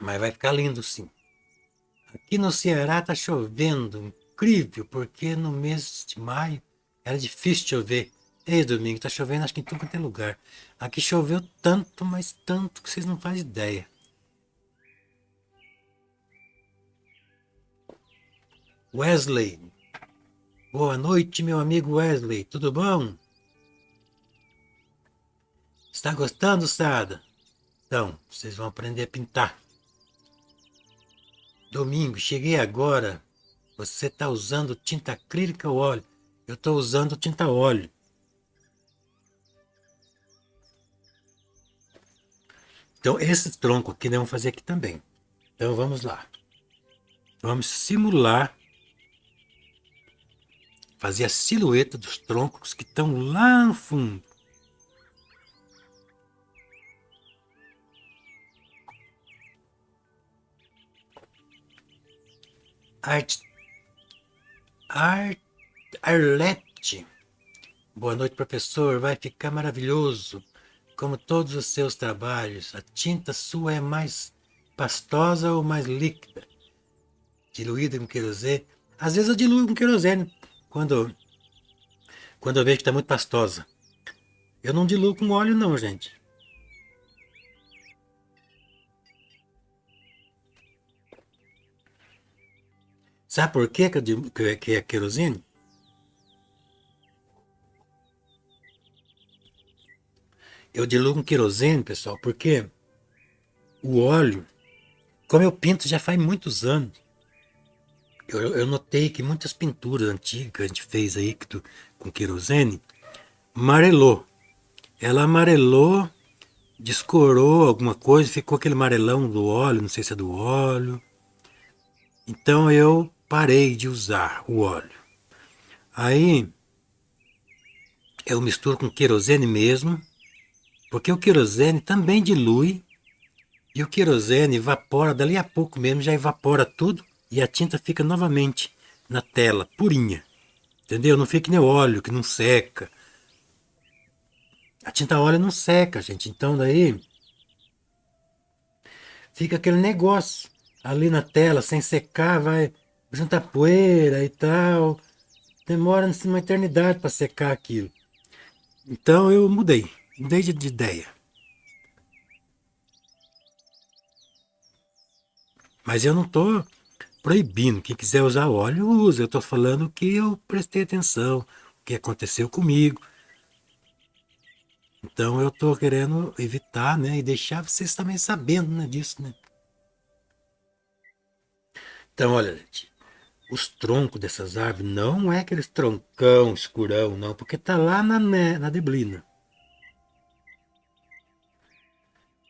Mas vai ficar lindo sim. Aqui no Ceará tá chovendo. Incrível, porque no mês de maio era difícil chover. Desde domingo tá chovendo, acho que em tudo quanto é lugar. Aqui choveu tanto, mas tanto que vocês não fazem ideia. Wesley. Boa noite, meu amigo Wesley. Tudo bom? Está gostando, Sada? Então, vocês vão aprender a pintar. Domingo, cheguei agora. Você está usando tinta acrílica ou óleo? Eu estou usando tinta óleo. Então, esse tronco aqui nós vamos fazer aqui também. Então, vamos lá. Vamos simular fazer a silhueta dos troncos que estão lá no fundo. Arlete. Boa noite, professor. Vai ficar maravilhoso. Como todos os seus trabalhos, a tinta sua é mais pastosa ou mais líquida? Diluída com querosene? Às vezes eu diluo com querosene quando eu vejo que está muito pastosa. Eu não diluo com óleo não, gente. Sabe por quê que é querosene? Eu diluo com querosene, pessoal, porque o óleo, como eu pinto já faz muitos anos, eu notei que muitas pinturas antigas que a gente fez aí com querosene, amarelou. Ela amarelou, descorou alguma coisa, ficou aquele amarelão do óleo, não sei se é do óleo. Então eu parei de usar o óleo. Aí eu misturo com querosene mesmo, porque o querosene também dilui e o querosene evapora, dali a pouco mesmo já evapora tudo e a tinta fica novamente na tela, purinha. Entendeu? Não fica nem óleo que não seca. A tinta óleo não seca, gente. Então daí fica aquele negócio ali na tela, sem secar, vai juntar poeira e tal. Demora uma eternidade para secar aquilo. Então eu mudei de ideia. Mas eu não estou proibindo. Quem quiser usar óleo, usa. Eu estou falando que eu prestei atenção, o que aconteceu comigo. Então eu estou querendo evitar, né? E deixar vocês também sabendo, né, disso, né? Então, olha, gente, os troncos dessas árvores não é aqueles troncão escurão, não, porque tá lá na neblina.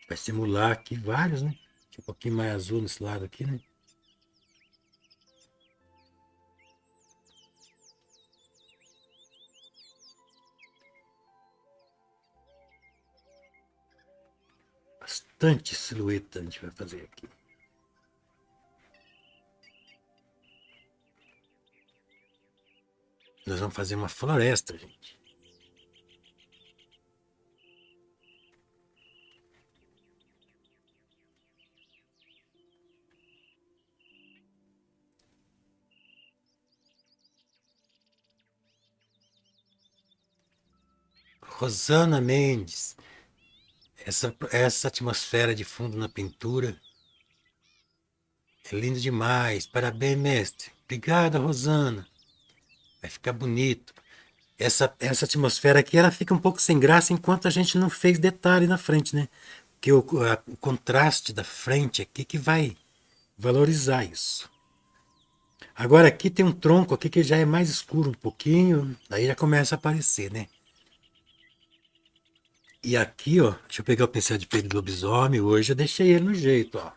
Vai simular aqui vários, né? Um pouquinho mais azul nesse lado aqui, né? Bastante silhueta a gente vai fazer aqui. Nós vamos fazer uma floresta, gente. Rosana Mendes. Essa atmosfera de fundo na pintura é lindo demais. Parabéns, mestre. Obrigada, Rosana. Vai ficar bonito. Essa atmosfera aqui, ela fica um pouco sem graça enquanto a gente não fez detalhe na frente, né? Porque o contraste da frente aqui que vai valorizar isso. Agora aqui tem um tronco aqui que já é mais escuro um pouquinho, daí já começa a aparecer, né? E aqui, ó, deixa eu pegar o pincel de pelo do lobisomem. Hoje eu deixei ele no jeito, ó.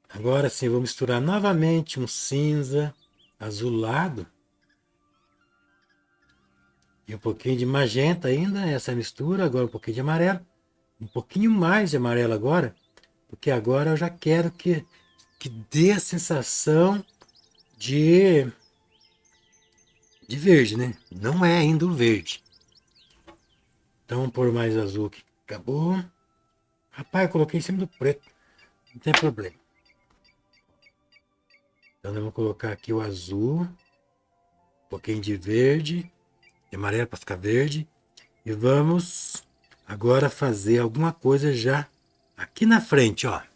Agora sim, eu vou misturar novamente um cinza azulado e um pouquinho de magenta ainda, essa mistura. Agora um pouquinho de amarelo, um pouquinho mais de amarelo agora, porque agora eu já quero que dê a sensação de, de verde, né? Não é ainda o verde. Então vamos pôr mais azul aqui. Acabou. Rapaz, eu coloquei em cima do preto. Não tem problema. Então nós vamos colocar aqui o azul, um pouquinho de verde, de amarelo para ficar verde. E vamos agora fazer alguma coisa já aqui na frente, ó. Tá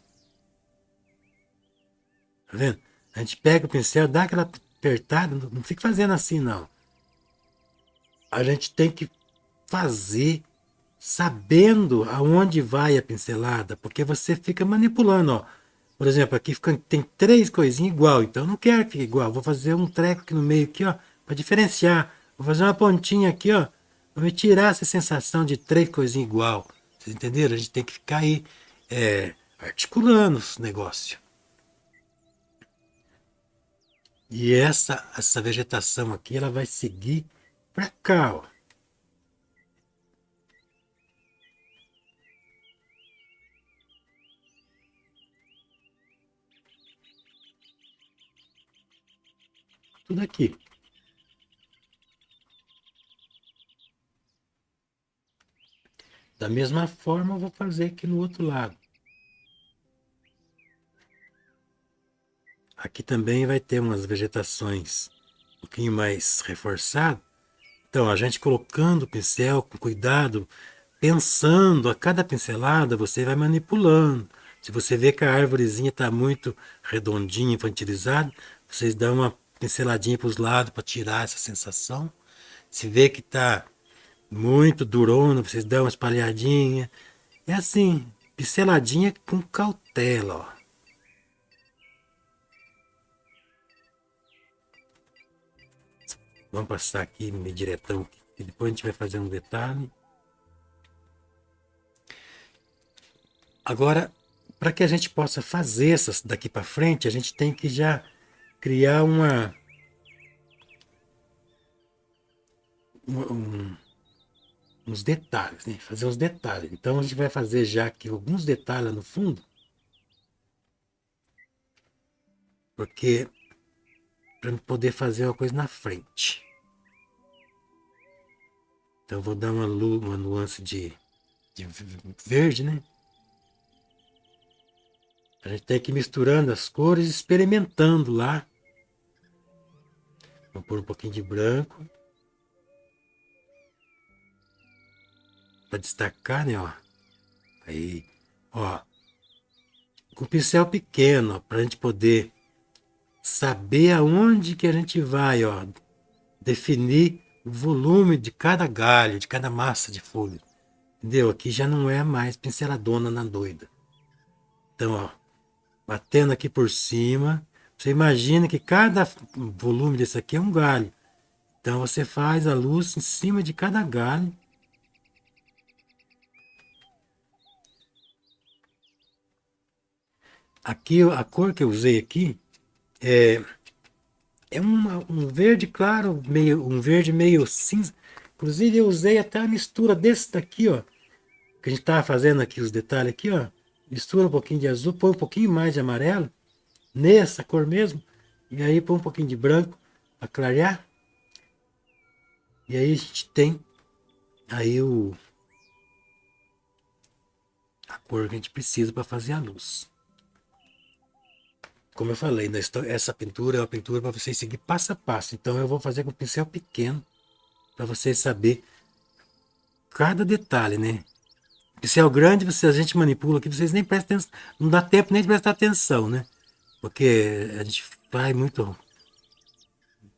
vendo? A gente pega o pincel, dá aquela apertada, não fica fazendo assim não. A gente tem que fazer sabendo aonde vai a pincelada, porque você fica manipulando, ó. Por exemplo, aqui tem três coisinhas igual, então eu não quero que fique igual. Vou fazer um treco aqui no meio aqui, ó, para diferenciar. Vou fazer uma pontinha aqui, ó, para me tirar essa sensação de três coisinhas igual. Vocês entenderam? A gente tem que ficar aí articulando os negócios. E essa vegetação aqui, ela vai seguir para cá, ó. Tudo aqui. Da mesma forma, eu vou fazer aqui no outro lado. Aqui também vai ter umas vegetações um pouquinho mais reforçadas. Então, a gente colocando o pincel com cuidado, pensando a cada pincelada, você vai manipulando. Se você vê que a árvorezinha está muito redondinha, infantilizada, vocês dão uma pinceladinha para os lados para tirar essa sensação. Se vê que está muito durona, vocês dão uma espalhadinha. É assim, pinceladinha com cautela, ó. Vamos passar aqui meio diretão, e depois a gente vai fazer um detalhe. Agora, para que a gente possa fazer essas daqui para frente, a gente tem que já criar uns detalhes, né? Fazer uns detalhes. Então a gente vai fazer já aqui alguns detalhes no fundo, porque para poder fazer uma coisa na frente. Então eu vou dar uma nuance de verde, né? A gente tem que ir misturando as cores, experimentando lá. Vou pôr um pouquinho de branco. Para destacar, né, ó. Aí, ó. Com pincel pequeno, para a gente poder saber aonde que a gente vai, ó. Definir o volume de cada galho, de cada massa de folha. Entendeu? Aqui já não é mais pinceladona na doida. Então, ó. Batendo aqui por cima. Você imagina que cada volume desse aqui é um galho. Então você faz a luz em cima de cada galho. Aqui a cor que eu usei aqui é um verde claro, um verde meio cinza. Inclusive eu usei até a mistura desse daqui, ó. Que a gente estava fazendo aqui os detalhes aqui, ó. Mistura um pouquinho de azul, põe um pouquinho mais de amarelo. Nessa cor mesmo. E aí põe um pouquinho de branco para clarear. E aí a gente tem aí a cor que a gente precisa para fazer a luz. Como eu falei, essa pintura é uma pintura para vocês seguir passo a passo. Então eu vou fazer com pincel pequeno para vocês saber cada detalhe, né? Pincel grande, a gente manipula aqui, vocês nem prestam atenção, não dá tempo nem de prestar atenção, né? Porque a gente vai muito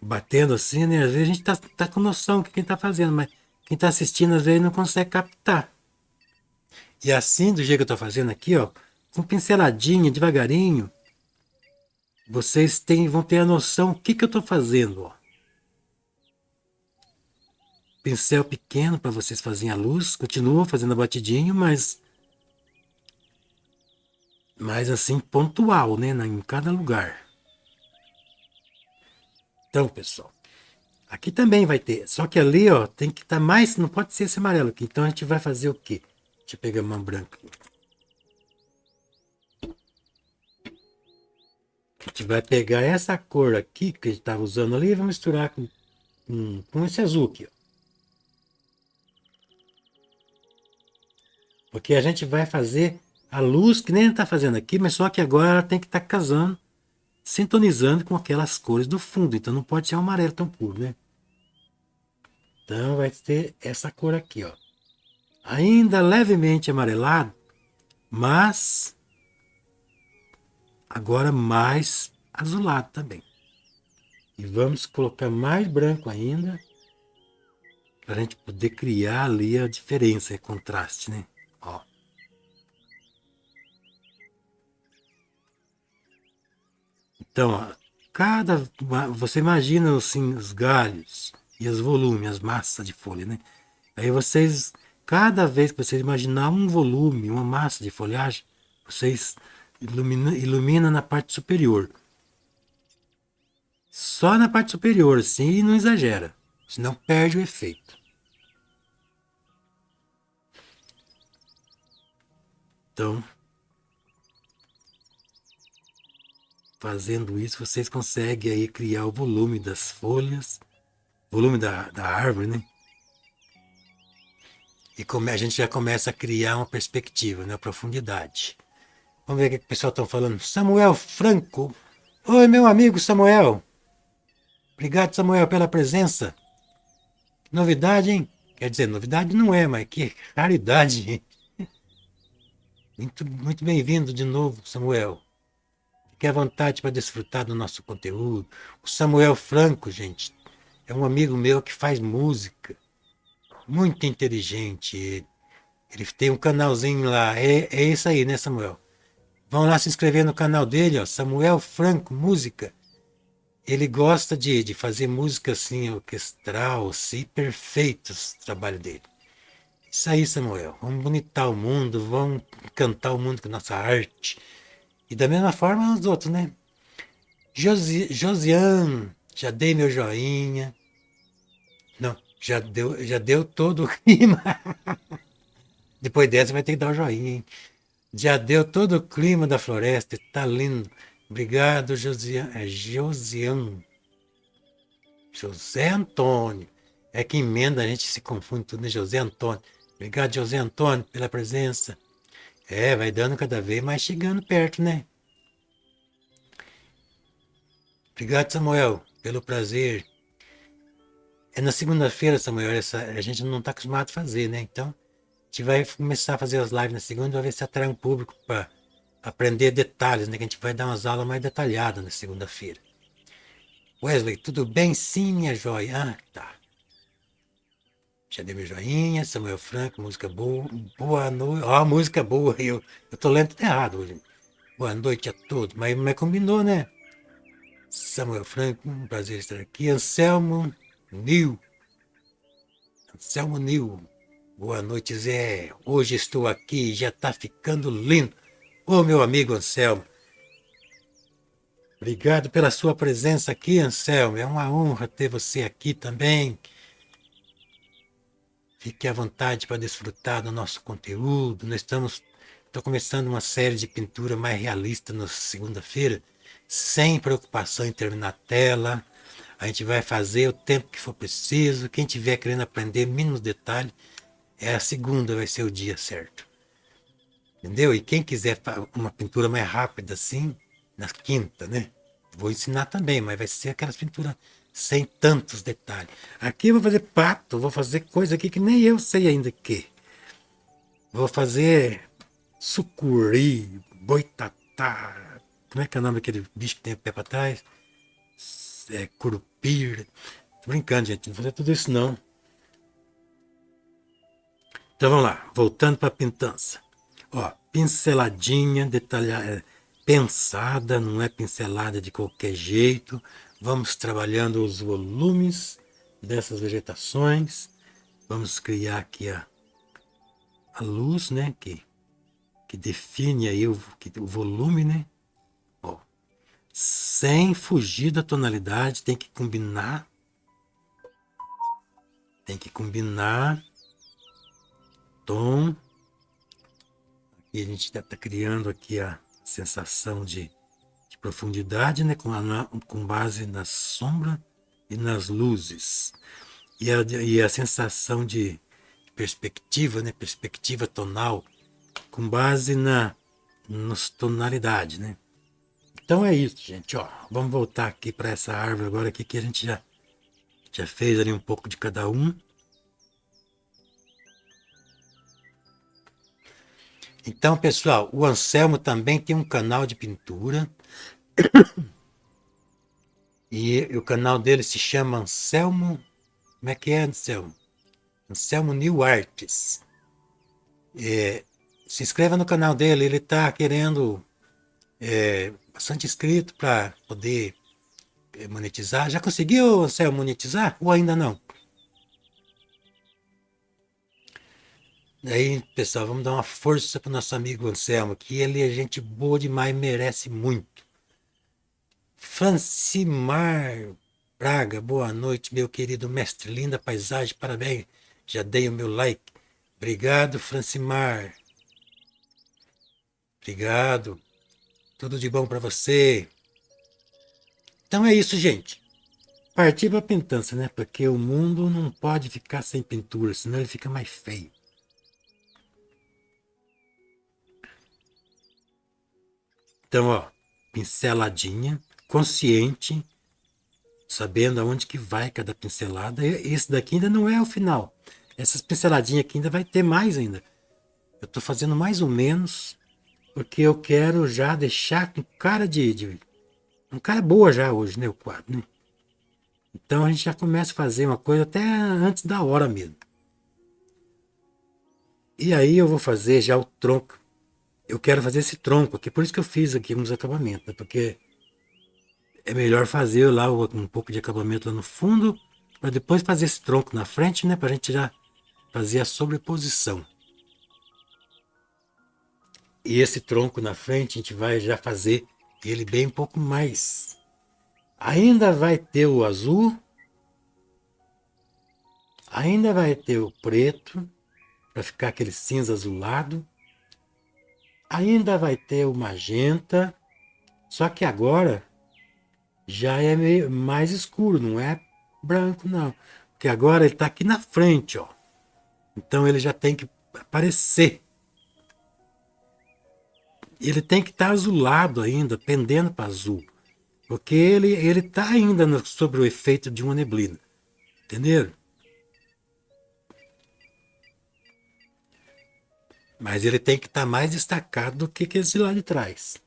batendo assim, né? Às vezes a gente tá com noção do que quem tá fazendo, mas quem tá assistindo às vezes não consegue captar. E assim, do jeito que eu tô fazendo aqui, ó, com pinceladinha, devagarinho, vocês vão ter a noção do que eu tô fazendo, ó. pincel pequeno para vocês fazerem a luz. Continuo fazendo a batidinho, mas assim, pontual, né? Em cada lugar. Então, pessoal, aqui também vai ter. Só que ali, ó, tem que estar mais. Não pode ser esse amarelo aqui. Então a gente vai fazer o quê? Deixa eu pegar uma branca aqui. A gente vai pegar essa cor aqui que a gente estava usando ali e vai misturar com esse azul aqui, ó. Porque a gente vai fazer a luz que nem está fazendo aqui, mas só que agora ela tem que estar casando, sintonizando com aquelas cores do fundo. Então não pode ser um amarelo tão puro, né? Então vai ter essa cor aqui, ó. Ainda levemente amarelado, mas agora mais azulado também. E vamos colocar mais branco ainda, para a gente poder criar ali a diferença, o contraste, né? Ó. Então, ó, você imagina assim, os galhos e os volumes, as massas de folha, né? Aí vocês, cada vez que vocês imaginar um volume, uma massa de folhagem, vocês ilumina na parte superior. Só na parte superior, assim, e não exagera, senão perde o efeito. Então, fazendo isso, vocês conseguem aí criar o volume das folhas, volume da árvore, né? E a gente já começa a criar uma perspectiva, né? Profundidade. Vamos ver o que o pessoal está falando. Samuel Franco. Oi, meu amigo Samuel. Obrigado, Samuel, pela presença. Novidade, hein? Quer dizer, novidade não é, mas que raridade. Muito, muito bem-vindo de novo, Samuel. Fique à vontade para desfrutar do nosso conteúdo. O Samuel Franco, gente, é um amigo meu que faz música. Muito inteligente ele. Ele tem um canalzinho lá. É isso aí, né, Samuel? Vão lá se inscrever no canal dele, ó, Samuel Franco Música. Ele gosta de fazer música assim, orquestral, assim, perfeitos o trabalho dele. Isso aí, Samuel. Vamos bonitar o mundo, vamos cantar o mundo com nossa arte. E da mesma forma os outros, né? Josiane, já dei meu joinha. Não, já deu todo o clima. Depois dessa vai ter que dar o joinha, hein? Já deu todo o clima da floresta, tá lindo. Obrigado, Josiane. É Josiane. José Antônio. É que emenda, a gente se confunde tudo, né? José Antônio. Obrigado, José Antônio, pela presença. É, vai dando cada vez mais chegando perto, né? Obrigado, Samuel, pelo prazer. É na segunda-feira, Samuel, a gente não está acostumado a fazer, né? Então, a gente vai começar a fazer as lives na segunda, vai ver se atrai um público para aprender detalhes, né? Que a gente vai dar umas aulas mais detalhadas na segunda-feira. Wesley, tudo bem? Sim, minha joia. Ah, tá. Já dei meu joinha, Samuel Franco, música boa. Boa noite. Ó, música boa. Eu tô lendo tudo errado hoje. Boa noite a todos. Mas combinou, né? Samuel Franco, um prazer estar aqui. Anselmo Nil. Anselmo Nil. Boa noite, Zé. Hoje estou aqui, já tá ficando lindo. Ô, meu amigo Anselmo. Obrigado pela sua presença aqui, Anselmo. É uma honra ter você aqui também. Fique à vontade para desfrutar do nosso conteúdo. Estou começando uma série de pintura mais realista na segunda-feira, sem preocupação em terminar a tela. A gente vai fazer o tempo que for preciso. Quem tiver querendo aprender mínimos detalhes, a segunda vai ser o dia certo. Entendeu? E quem quiser uma pintura mais rápida assim, na quinta, né? Vou ensinar também, mas vai ser aquelas pinturas sem tantos detalhes. Aqui eu vou fazer pato, vou fazer coisa aqui que nem eu sei ainda que. Vou fazer sucuri, boitatá. Como é que é o nome daquele bicho que tem o pé para trás? Curupira. Tô brincando, gente, não vou fazer tudo isso não. Então vamos lá, voltando para a pintança. Ó, pinceladinha, detalhada, pensada, não é pincelada de qualquer jeito. Vamos trabalhando os volumes dessas vegetações. Vamos criar aqui a luz, né? Que define aí o volume, né? Ó, sem fugir da tonalidade, tem que combinar. Tem que combinar tom. E a gente está criando aqui a sensação de profundidade, né? Com base na sombra e nas luzes. E a sensação de perspectiva, né? Perspectiva tonal, com base nas tonalidades, né? Então é isso, gente. Ó, vamos voltar aqui para essa árvore agora aqui, que a gente já fez ali um pouco de cada um. Então, pessoal, o Anselmo também tem um canal de pintura. E o canal dele se chama Anselmo. Como é que é, Anselmo? Anselmo New Arts. Se inscreva no canal dele, ele está querendo bastante inscrito para poder monetizar. Já conseguiu, Anselmo, monetizar ou ainda não? Daí, pessoal, vamos dar uma força para o nosso amigo Anselmo, que ele é gente boa demais, merece muito. Francimar Braga, boa noite, meu querido mestre. Linda paisagem, parabéns. Já dei o meu like. Obrigado, Francimar. Obrigado. Tudo de bom para você. Então é isso, gente. Partir para a pintança, né? Porque o mundo não pode ficar sem pintura, senão ele fica mais feio. Então, ó, pinceladinha, consciente, sabendo aonde que vai cada pincelada. Esse daqui ainda não é o final. Essas pinceladinhas aqui ainda vai ter mais ainda. Eu estou fazendo mais ou menos, porque eu quero já deixar com cara um cara boa já hoje, né, o quadro, né? Então a gente já começa a fazer uma coisa até antes da hora mesmo. E aí eu vou fazer já o tronco. Eu quero fazer esse tronco aqui, por isso que eu fiz aqui uns acabamentos, né? Porque é melhor fazer lá um pouco de acabamento lá no fundo, para depois fazer esse tronco na frente, né? Para a gente já fazer a sobreposição. E esse tronco na frente a gente vai já fazer ele bem um pouco mais. Ainda vai ter o azul, ainda vai ter o preto, para ficar aquele cinza azulado. Ainda vai ter o magenta, só que agora já é meio mais escuro, não é branco não. Porque agora ele está aqui na frente, ó. Então ele já tem que aparecer. Ele tem que estar azulado ainda, pendendo para azul. Porque ele está ainda sob o efeito de uma neblina. Entenderam? Mas ele tem que estar mais destacado do que esse lá de trás.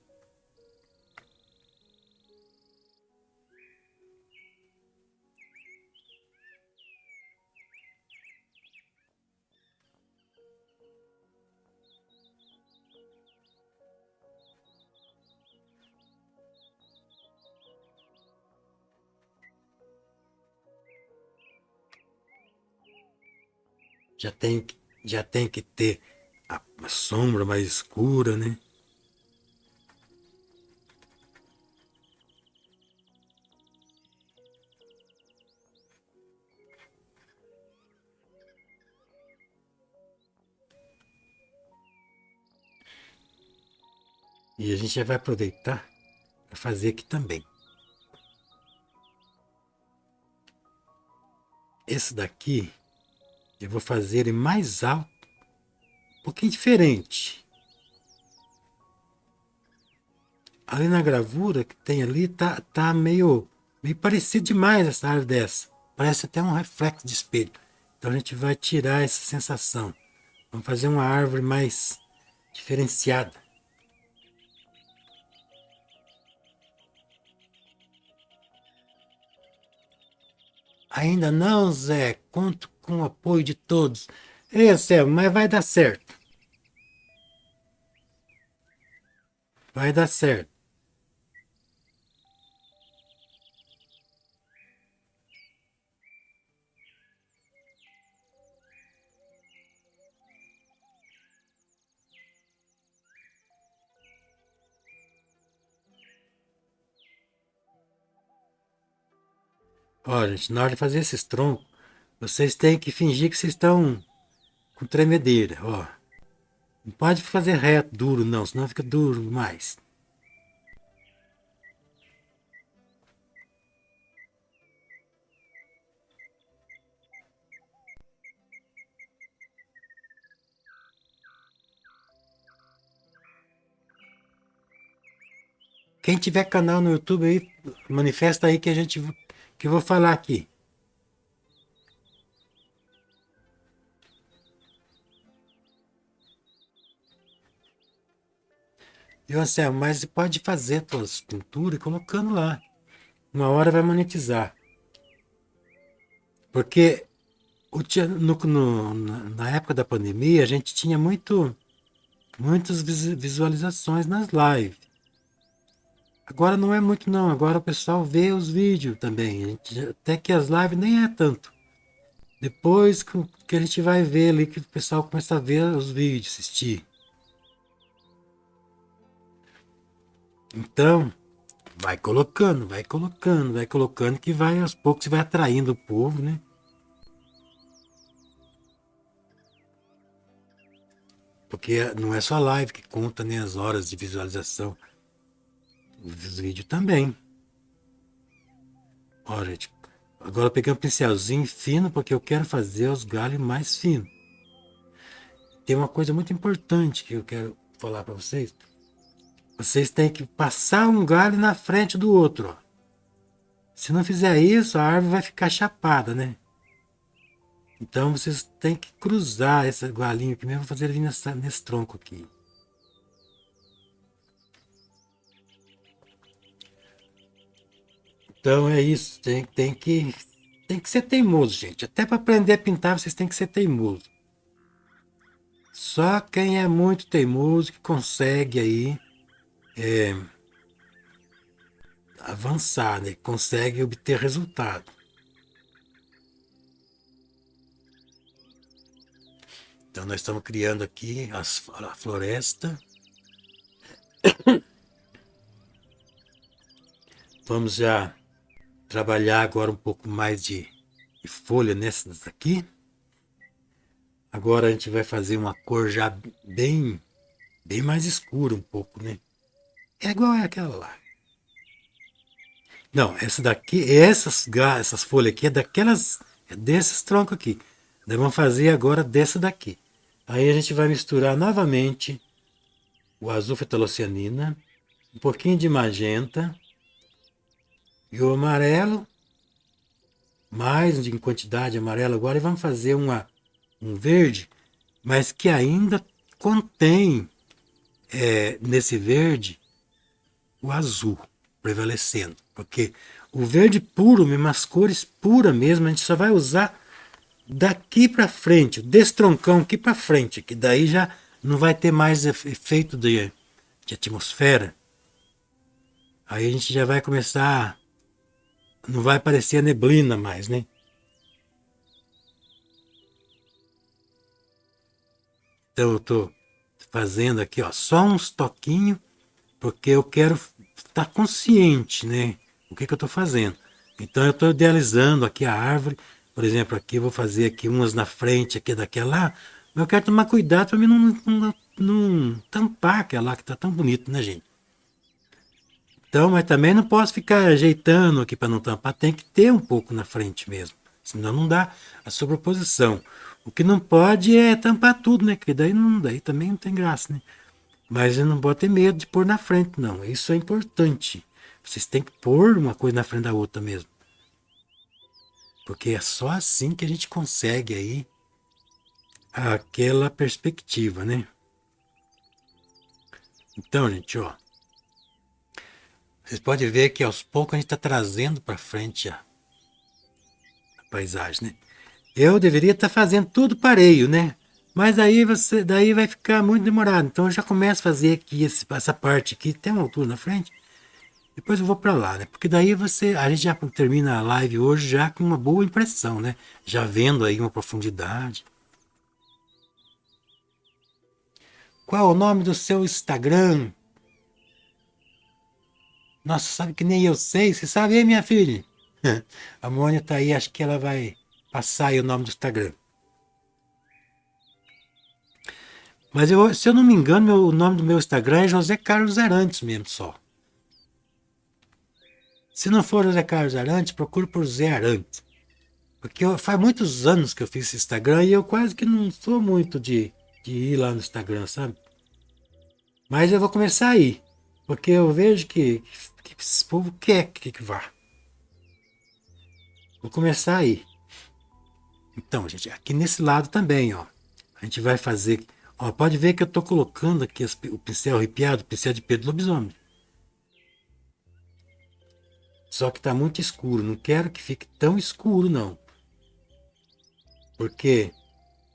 Já tem, já tem que ter a sombra mais escura, né? E a gente já vai aproveitar para fazer aqui também. Esse daqui eu vou fazer ele mais alto, um pouquinho diferente. Ali na gravura que tem ali tá meio parecido demais essa árvore dessa. Parece até um reflexo de espelho. Então a gente vai tirar essa sensação. Vamos fazer uma árvore mais diferenciada. Ainda não, Zé. Conto com o apoio de todos. Ei, Céu, mas vai dar certo. Vai dar certo. Ó, gente, na hora de fazer esses troncos, vocês têm que fingir que vocês estão com tremedeira, ó. Não pode fazer reto, duro, não, senão fica duro demais. Quem tiver canal no YouTube aí, manifesta aí que eu vou falar aqui. E Anselmo, mas você pode fazer suas pinturas colocando lá. Uma hora vai monetizar. Porque na época da pandemia a gente tinha muitas visualizações nas lives. Agora não é muito não, agora o pessoal vê os vídeos também. Até que as lives nem é tanto. Depois que a gente vai ver ali que o pessoal começa a ver os vídeos, assistir. Então, vai colocando que vai aos poucos vai atraindo o povo, né? Porque não é só a live que conta, né, as horas de visualização. Os vídeos também. Ó, gente, agora pegando um pincelzinho fino, porque eu quero fazer os galhos mais finos. Tem uma coisa muito importante que eu quero falar para vocês. Vocês têm que passar um galho na frente do outro, ó. Se não fizer isso, a árvore vai ficar chapada, né? Então vocês têm que cruzar esse galinho aqui mesmo, fazer ele vir nesse tronco aqui. Então é isso, tem que ser teimoso, gente. Até para aprender a pintar, vocês têm que ser teimoso. Só quem é muito teimoso que consegue aí avançar, né? Consegue obter resultado. Então nós estamos criando aqui a floresta. Vamos já trabalhar agora um pouco mais de folha nessas aqui. Agora a gente vai fazer uma cor já bem mais escura um pouco, né? É igual aquela lá. Não, essa daqui, essas folhas aqui é desses troncos aqui. Nós vamos fazer agora dessa daqui. Aí a gente vai misturar novamente o azul fetalocianina, um pouquinho de magenta e o amarelo, mais em quantidade amarelo agora, e vamos fazer um verde, mas que ainda contém nesse verde o azul prevalecendo. Porque o verde puro, mesmo as cores puras mesmo, a gente só vai usar daqui para frente, desse troncão aqui para frente, que daí já não vai ter mais efeito de atmosfera. Aí a gente já vai começar, não vai aparecer a neblina mais, né? Então eu estou fazendo aqui, ó, só uns toquinhos, porque eu quero estar consciente, né? O que eu estou fazendo. Então eu estou idealizando aqui a árvore. Por exemplo, aqui eu vou fazer aqui umas na frente, aqui daquela lá. Mas eu quero tomar cuidado para mim não tampar aquela lá que está tão bonito, né, gente? Então, mas também não posso ficar ajeitando aqui para não tampar. Tem que ter um pouco na frente mesmo. Senão não dá a sobreposição. O que não pode é tampar tudo, né? Porque daí também não tem graça, né? Mas eu não pode ter medo de pôr na frente, não. Isso é importante. Vocês têm que pôr uma coisa na frente da outra mesmo. Porque é só assim que a gente consegue aí aquela perspectiva, né? Então, gente, ó. Vocês podem ver que aos poucos a gente está trazendo para frente a paisagem, né? Eu deveria estar fazendo tudo pareio, né? Mas daí vai ficar muito demorado. Então eu já começo a fazer aqui essa parte aqui, tem uma altura na frente. Depois eu vou para lá, né? Porque daí a gente já termina a live hoje já com uma boa impressão, né? Já vendo aí uma profundidade. Qual é o nome do seu Instagram? Nossa, sabe que nem eu sei. Você sabe aí, minha filha? A Mônia tá aí, acho que ela vai passar aí o nome do Instagram. Mas se eu não me engano, o nome do meu Instagram é José Carlos Arantes mesmo só. Se não for José Carlos Arantes, procure por Zé Arantes. Porque faz muitos anos que eu fiz esse Instagram e eu quase que não sou muito de ir lá no Instagram, sabe? Mas eu vou começar a ir. Porque eu vejo que esse povo quer que vá. Vou começar a ir. Então, gente, aqui nesse lado também, ó. A gente vai fazer. Ó, pode ver que eu tô colocando aqui o pincel arrepiado, o pincel de Pedro Lobisomem. Só que tá muito escuro. Não quero que fique tão escuro, não. Porque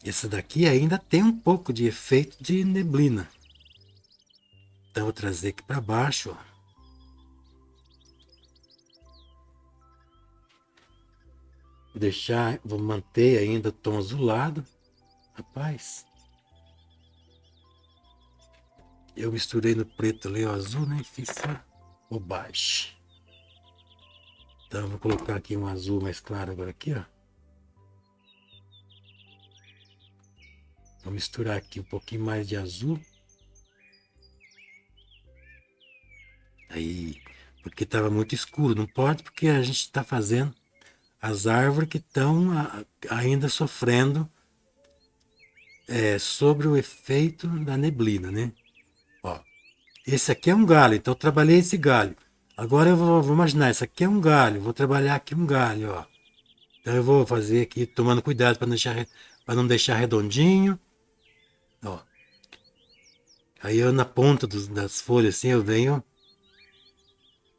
esse daqui ainda tem um pouco de efeito de neblina. Então, vou trazer aqui para baixo, ó. Vou manter ainda o tom azulado. Rapaz, eu misturei no preto ali o azul, né? Fiz só bobagem. Então, vou colocar aqui um azul mais claro agora aqui, ó. Vou misturar aqui um pouquinho mais de azul. Aí, porque estava muito escuro. Não pode, porque a gente está fazendo as árvores que estão ainda sofrendo sobre o efeito da neblina, né? Ó, esse aqui é um galho, então eu trabalhei esse galho. Agora eu vou imaginar, esse aqui é um galho, vou trabalhar aqui um galho, ó. Então eu vou fazer aqui, tomando cuidado para não deixar redondinho. Ó. Aí eu na ponta das folhas assim, eu venho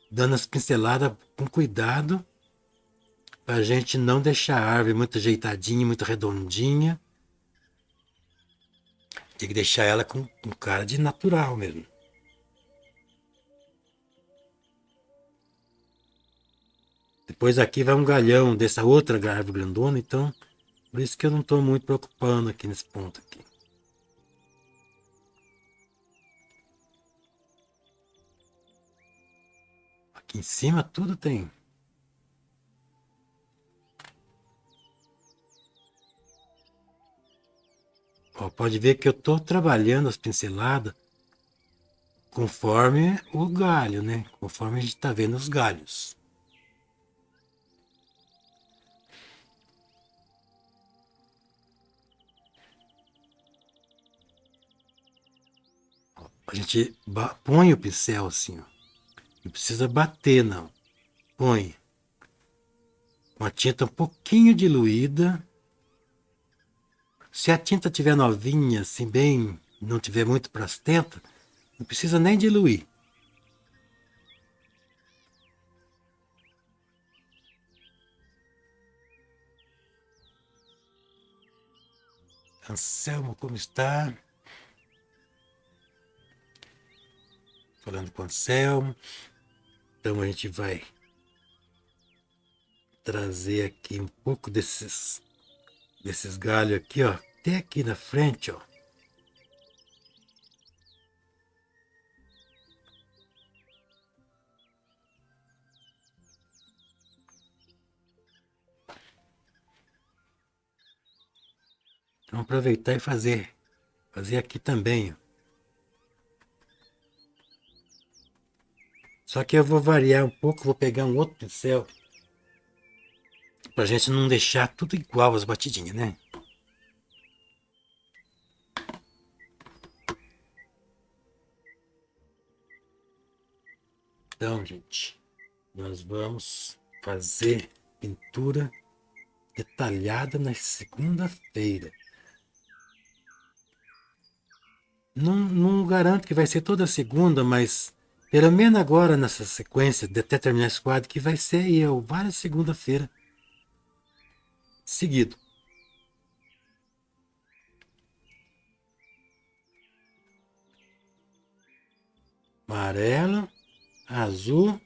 dando as pinceladas com cuidado para a gente não deixar a árvore muito ajeitadinha, muito redondinha. Tem que deixar ela com cara de natural mesmo. Depois aqui vai um galhão dessa outra árvore grandona, então por isso que eu não estou muito preocupando aqui nesse ponto aqui. Aqui em cima tudo tem. Ó, pode ver que eu estou trabalhando as pinceladas conforme o galho, né? Conforme a gente está vendo os galhos. Ó, a gente põe o pincel assim, ó. Não precisa bater, não. Põe. Com a tinta um pouquinho diluída. Se a tinta tiver novinha, assim, bem, não tiver muito prastenta, não precisa nem diluir. Anselmo, como está? Falando com o Anselmo. Então a gente vai trazer aqui um pouco desses galhos aqui, ó. Até aqui na frente, ó. Vamos aproveitar e fazer aqui também, ó. Só que eu vou variar um pouco, vou pegar um outro pincel pra gente não deixar tudo igual as batidinhas, né? Então, gente, nós vamos fazer pintura detalhada na segunda-feira. Não garanto que vai ser toda segunda, mas pelo menos agora nessa sequência, de até terminar esse quadro, que vai ser aí, várias segunda-feira seguido. Amarelo, azul,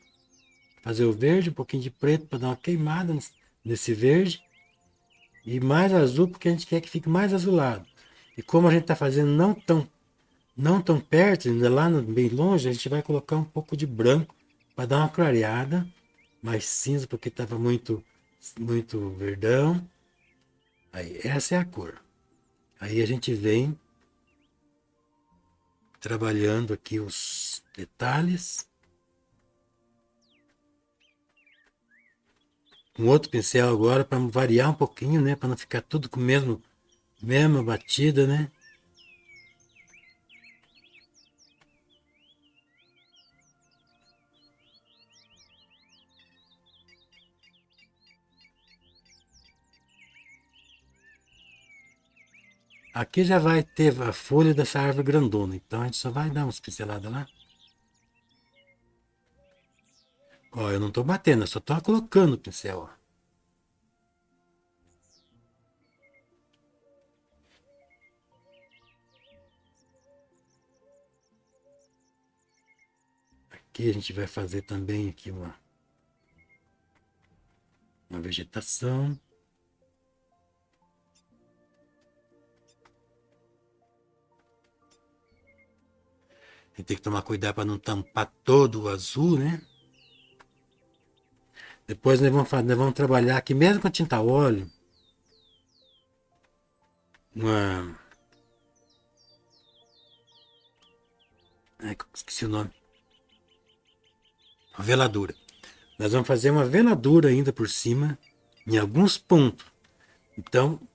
fazer o verde, um pouquinho de preto para dar uma queimada nesse verde. E mais azul porque a gente quer que fique mais azulado. E como a gente está fazendo não tão perto, ainda lá bem longe, a gente vai colocar um pouco de branco para dar uma clareada mais cinza porque estava muito verdão. Aí, essa é a cor. Aí a gente vem trabalhando aqui os detalhes. Um outro pincel agora para variar um pouquinho, né? Para não ficar tudo com mesma batida, né? Aqui já vai ter a folha dessa árvore grandona, então a gente só vai dar umas pinceladas lá. Ó, eu não estou batendo, eu só estou colocando o pincel, ó. Aqui a gente vai fazer também aqui uma vegetação. A gente tem que tomar cuidado para não tampar todo o azul, né? Depois nós vamos trabalhar aqui, mesmo com tinta óleo, uma... Ai, esqueci o nome. Uma veladura. Nós vamos fazer uma veladura ainda por cima, em alguns pontos. Então,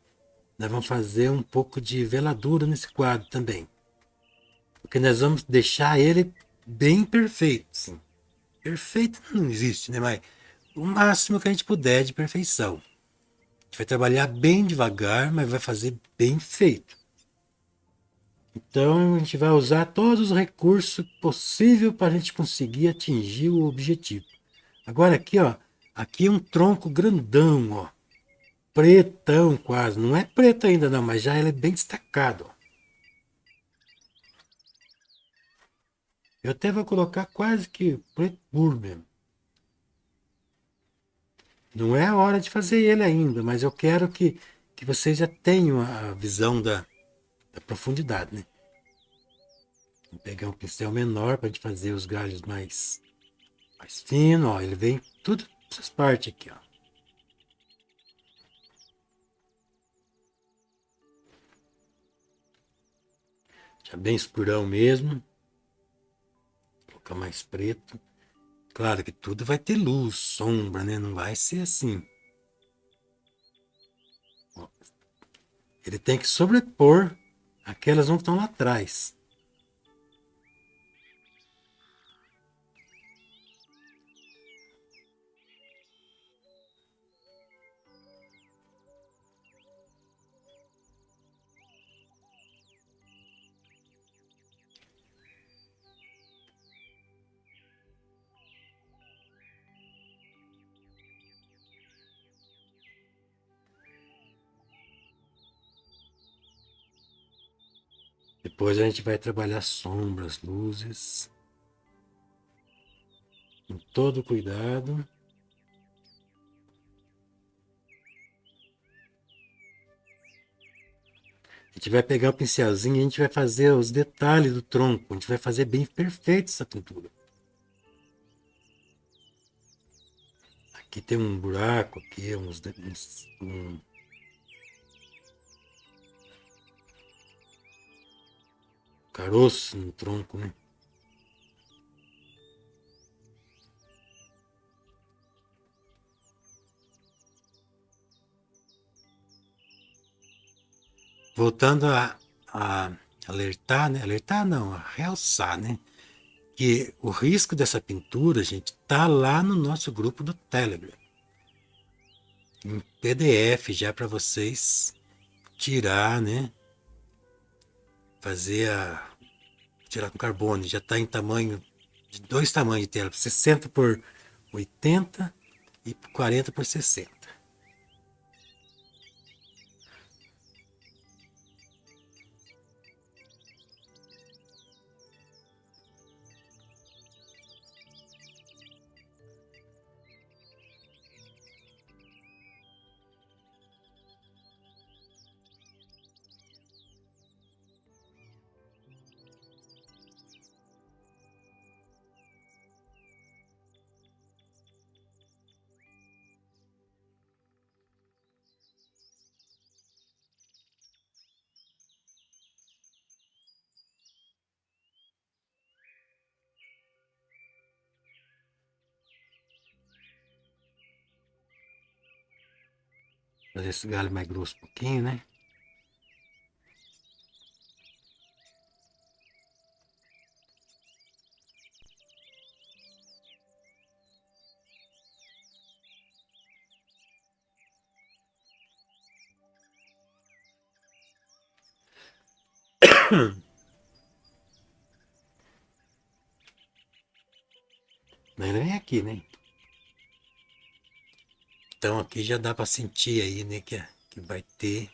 nós vamos fazer um pouco de veladura nesse quadro também. Porque nós vamos deixar ele bem perfeito, sim. Perfeito não existe, né? Mas o máximo que a gente puder de perfeição. A gente vai trabalhar bem devagar, mas vai fazer bem feito. Então a gente vai usar todos os recursos possíveis para a gente conseguir atingir o objetivo. Agora aqui, ó, aqui é um tronco grandão, ó, pretão quase. Não é preto ainda não, mas já ele é bem destacado. Ó. Eu até vou colocar quase que preto puro mesmo. Não é a hora de fazer ele ainda, mas eu quero que vocês já tenham a visão da profundidade, né? Vou pegar um pincel menor para a gente fazer os galhos mais finos, ó. Ele vem tudo essas partes aqui, ó. Já bem escurão mesmo. Vou colocar mais preto. Claro que tudo vai ter luz, sombra, né? Não vai ser assim. Ó, ele tem que sobrepor aquelas que estão lá atrás. Depois a gente vai trabalhar sombras, luzes, com todo cuidado. A gente vai pegar o pincelzinho e a gente vai fazer os detalhes do tronco. A gente vai fazer bem perfeito essa pintura. Aqui tem um buraco, aqui um caroço no tronco, né? Voltando a alertar, né? Alertar não, a realçar, né? Que o risco dessa pintura, gente, tá lá no nosso grupo do Telegram. Em PDF já para vocês tirar, né? Fazer tirar com carbono. Já está em tamanho de dois tamanhos de tela, 60 por 80 e 40 por 60. Fazer esse galho mais grosso um pouquinho, né? Ainda vem aqui, né? Então aqui já dá para sentir aí, né, que vai ter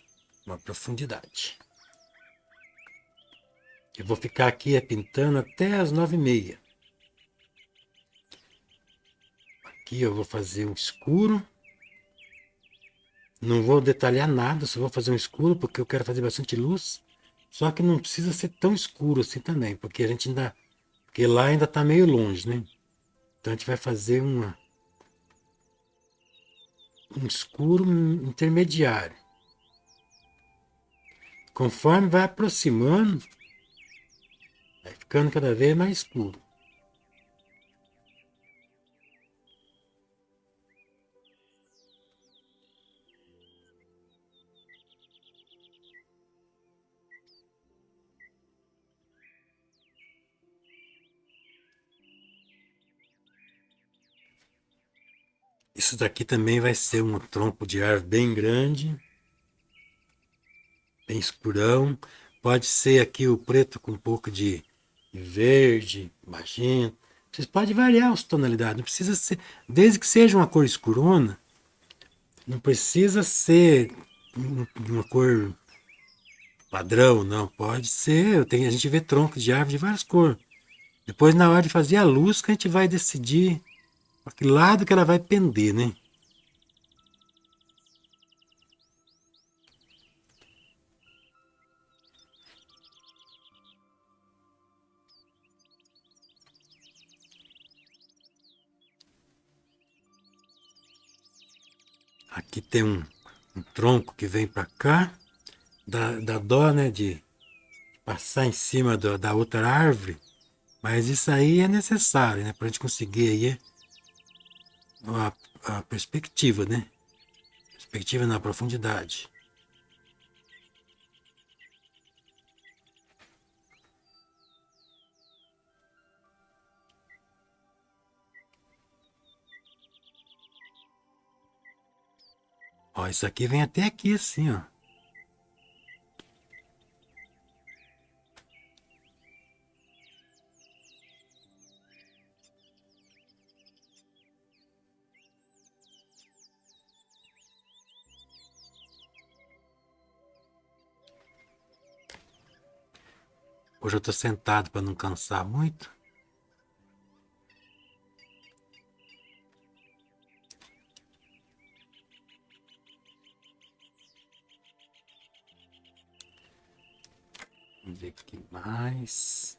uma profundidade. Eu vou ficar aqui pintando até as 9h30. Aqui eu vou fazer um escuro. Não vou detalhar nada, só vou fazer um escuro porque eu quero fazer bastante luz. Só que não precisa ser tão escuro assim também, porque a gente ainda, porque lá ainda está meio longe, né? Então a gente vai fazer um escuro intermediário. Conforme vai aproximando, vai ficando cada vez mais escuro. Isso daqui também vai ser um tronco de árvore bem grande, bem escurão. Pode ser aqui o preto com um pouco de verde, magenta. Vocês podem variar as tonalidades, não precisa ser, desde que seja uma cor escurona, não precisa ser uma cor padrão, não. Pode ser, a gente vê troncos de árvore de várias cores. Depois, na hora de fazer a luz, que a gente vai decidir para que lado que ela vai pender, né? Aqui tem um tronco que vem para cá, dá dó, né, de passar em cima da outra árvore, mas isso aí é necessário, né, para a gente conseguir aí a perspectiva, né? Perspectiva na profundidade. Ó, isso aqui vem até aqui assim, ó. Hoje eu tô sentado para não cansar muito. Vamos ver aqui mais.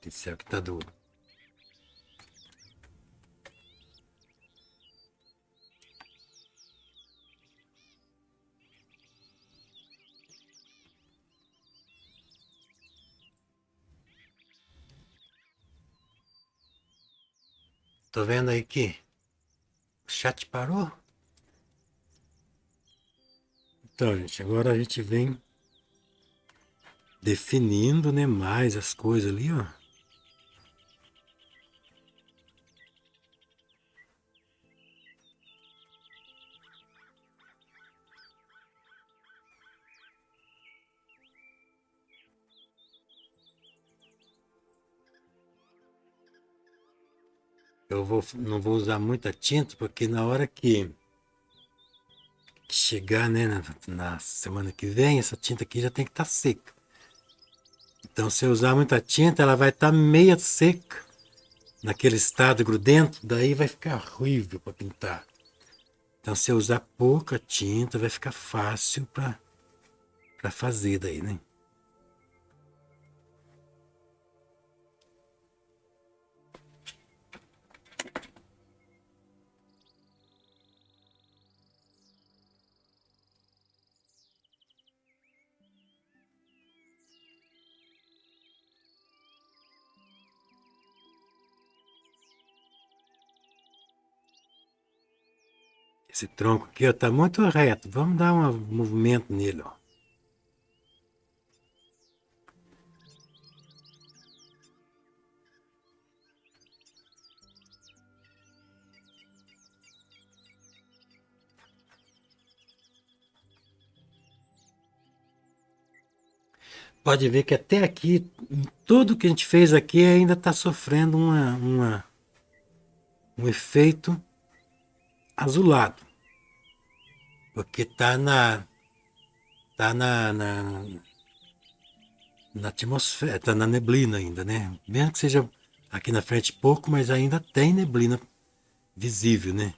Esse é o que tá duro. Tô vendo aí que o chat parou. Então, gente, agora a gente vem definindo, né, mais as coisas ali, ó. Não vou usar muita tinta, porque na hora que chegar, né, na semana que vem, essa tinta aqui já tem que estar seca. Então, se eu usar muita tinta, ela vai estar meia seca, naquele estado grudento, daí vai ficar horrível para pintar. Então, se eu usar pouca tinta, vai ficar fácil para fazer daí, né? Esse tronco aqui, ó, tá muito reto. Vamos dar um movimento nele, ó. Pode ver que até aqui, tudo que a gente fez aqui ainda está sofrendo um efeito azulado. Porque tá na atmosfera, tá na neblina ainda, né? Mesmo que seja aqui na frente pouco, mas ainda tem neblina visível, né?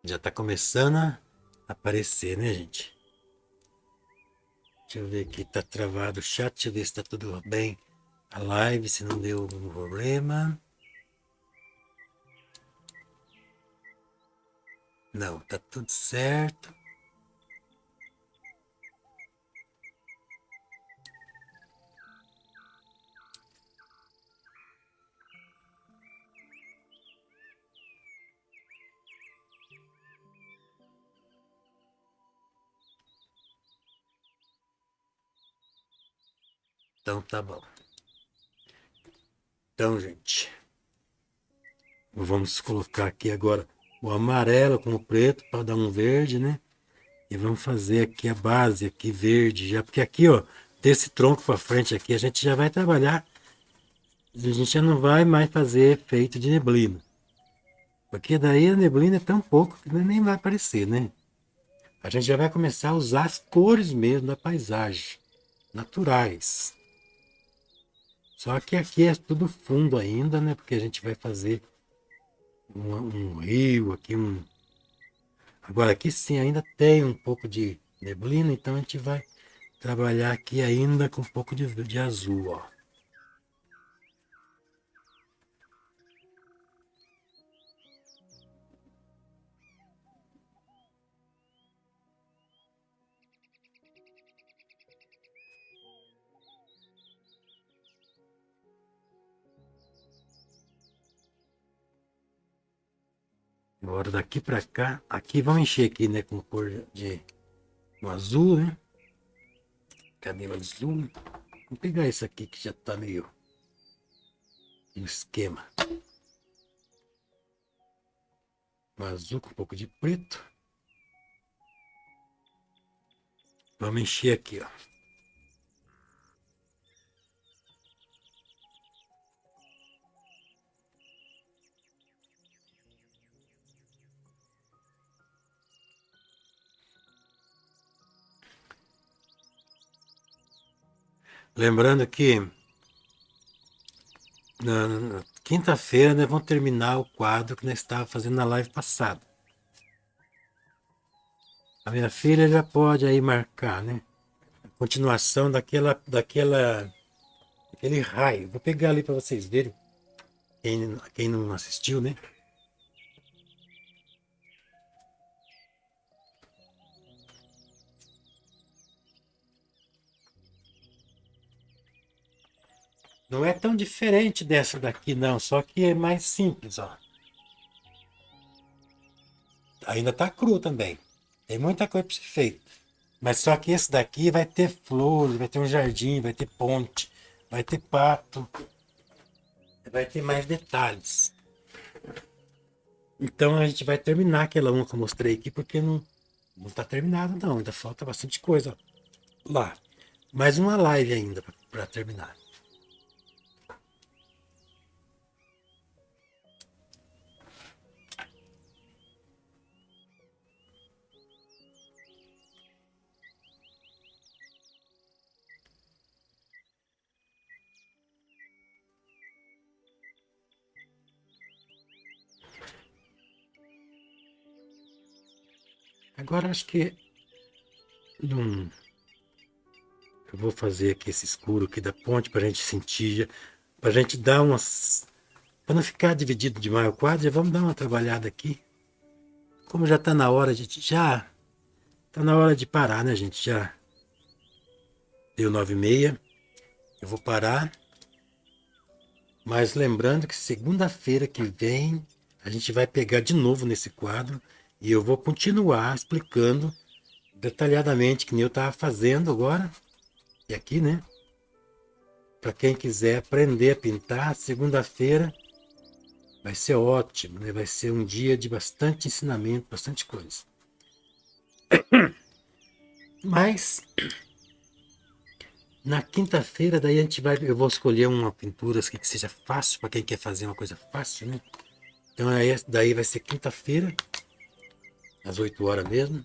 Já tá começando a aparecer, né, gente? Deixa eu ver aqui, tá travado o chat, deixa eu ver se tá tudo bem. A live, se não deu algum problema. Não, tá tudo certo. Então tá bom. Então, gente, vamos colocar aqui agora o amarelo com o preto para dar um verde, né? E vamos fazer aqui a base aqui verde já, porque aqui, ó, desse tronco para frente aqui a gente já vai trabalhar, a gente já não vai mais fazer efeito de neblina. Porque daí a neblina é tão pouco que nem vai aparecer, né? A gente já vai começar a usar as cores mesmo da paisagem, naturais. Só que aqui é tudo fundo ainda, né? Porque a gente vai fazer um rio aqui, Agora aqui sim ainda tem um pouco de neblina, então a gente vai trabalhar aqui ainda com um pouco de azul, ó. Agora daqui para cá, aqui vamos encher aqui, né, com cor de um azul, né? Cadê o azul? Vou pegar esse aqui que já tá meio no esquema. Um azul com um pouco de preto. Vamos encher aqui, ó. Lembrando que na quinta-feira nós vamos terminar o quadro que nós estávamos fazendo na live passada. A minha filha já pode aí marcar, né? A continuação daquele raio. Vou pegar ali para vocês verem. Quem não assistiu, né? Não é tão diferente dessa daqui, não. Só que é mais simples, ó. Ainda tá cru também. Tem muita coisa para ser feita. Mas só que esse daqui vai ter flores, vai ter um jardim, vai ter ponte, vai ter pato, vai ter mais detalhes. Então a gente vai terminar aquela uma que eu mostrei aqui, porque não tá terminado não, ainda falta bastante coisa lá. Mais uma live ainda para terminar. Agora acho que não, Eu vou fazer aqui esse escuro aqui da ponte pra gente sentir, pra gente dar umas... Pra não ficar dividido demais o quadro, já vamos dar uma trabalhada aqui. Como já tá na hora de... Já tá na hora de parar, né, gente? Já deu 9h30. Eu vou parar. Mas lembrando que segunda-feira que vem a gente vai pegar de novo nesse quadro e eu vou continuar explicando detalhadamente que nem eu estava fazendo agora. E aqui, né? Para quem quiser aprender a pintar, segunda-feira vai ser ótimo, né? Vai ser um dia de bastante ensinamento, bastante coisa. Mas na quinta-feira daí eu vou escolher uma pintura que seja fácil para quem quer fazer uma coisa fácil, né? Então aí, daí vai ser quinta-feira, às 8 horas mesmo.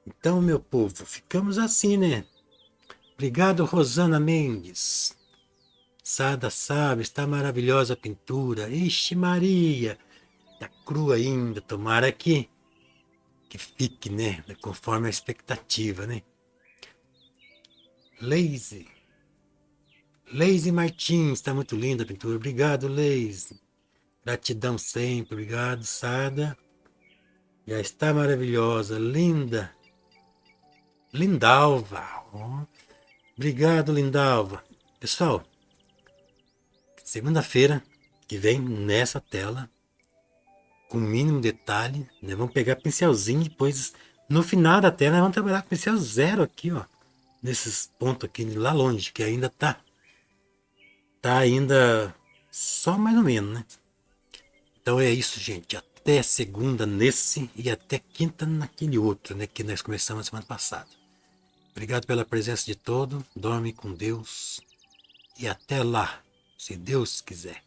Então, meu povo, ficamos assim, né? Obrigado, Rosana Mendes. Sada sabe, está maravilhosa a pintura. Ixi, Maria, tá crua ainda. Tomara que fique, né? Conforme a expectativa, né? Lazy Martins, está muito linda a pintura. Obrigado, Lazy. Gratidão sempre. Obrigado, Sada. Já está maravilhosa, linda. Lindalva. Oh, obrigado, Lindalva. Pessoal, segunda-feira que vem nessa tela, com o mínimo detalhe, né? Vamos pegar pincelzinho e depois no final da tela vamos trabalhar com pincel zero aqui, ó, nesses pontos aqui lá longe, que ainda tá ainda só mais ou menos, né? Então é isso, gente. Até segunda nesse e até quinta naquele outro, né, que nós começamos a semana passada. Obrigado pela presença de todo. Dorme com Deus e até lá, se Deus quiser.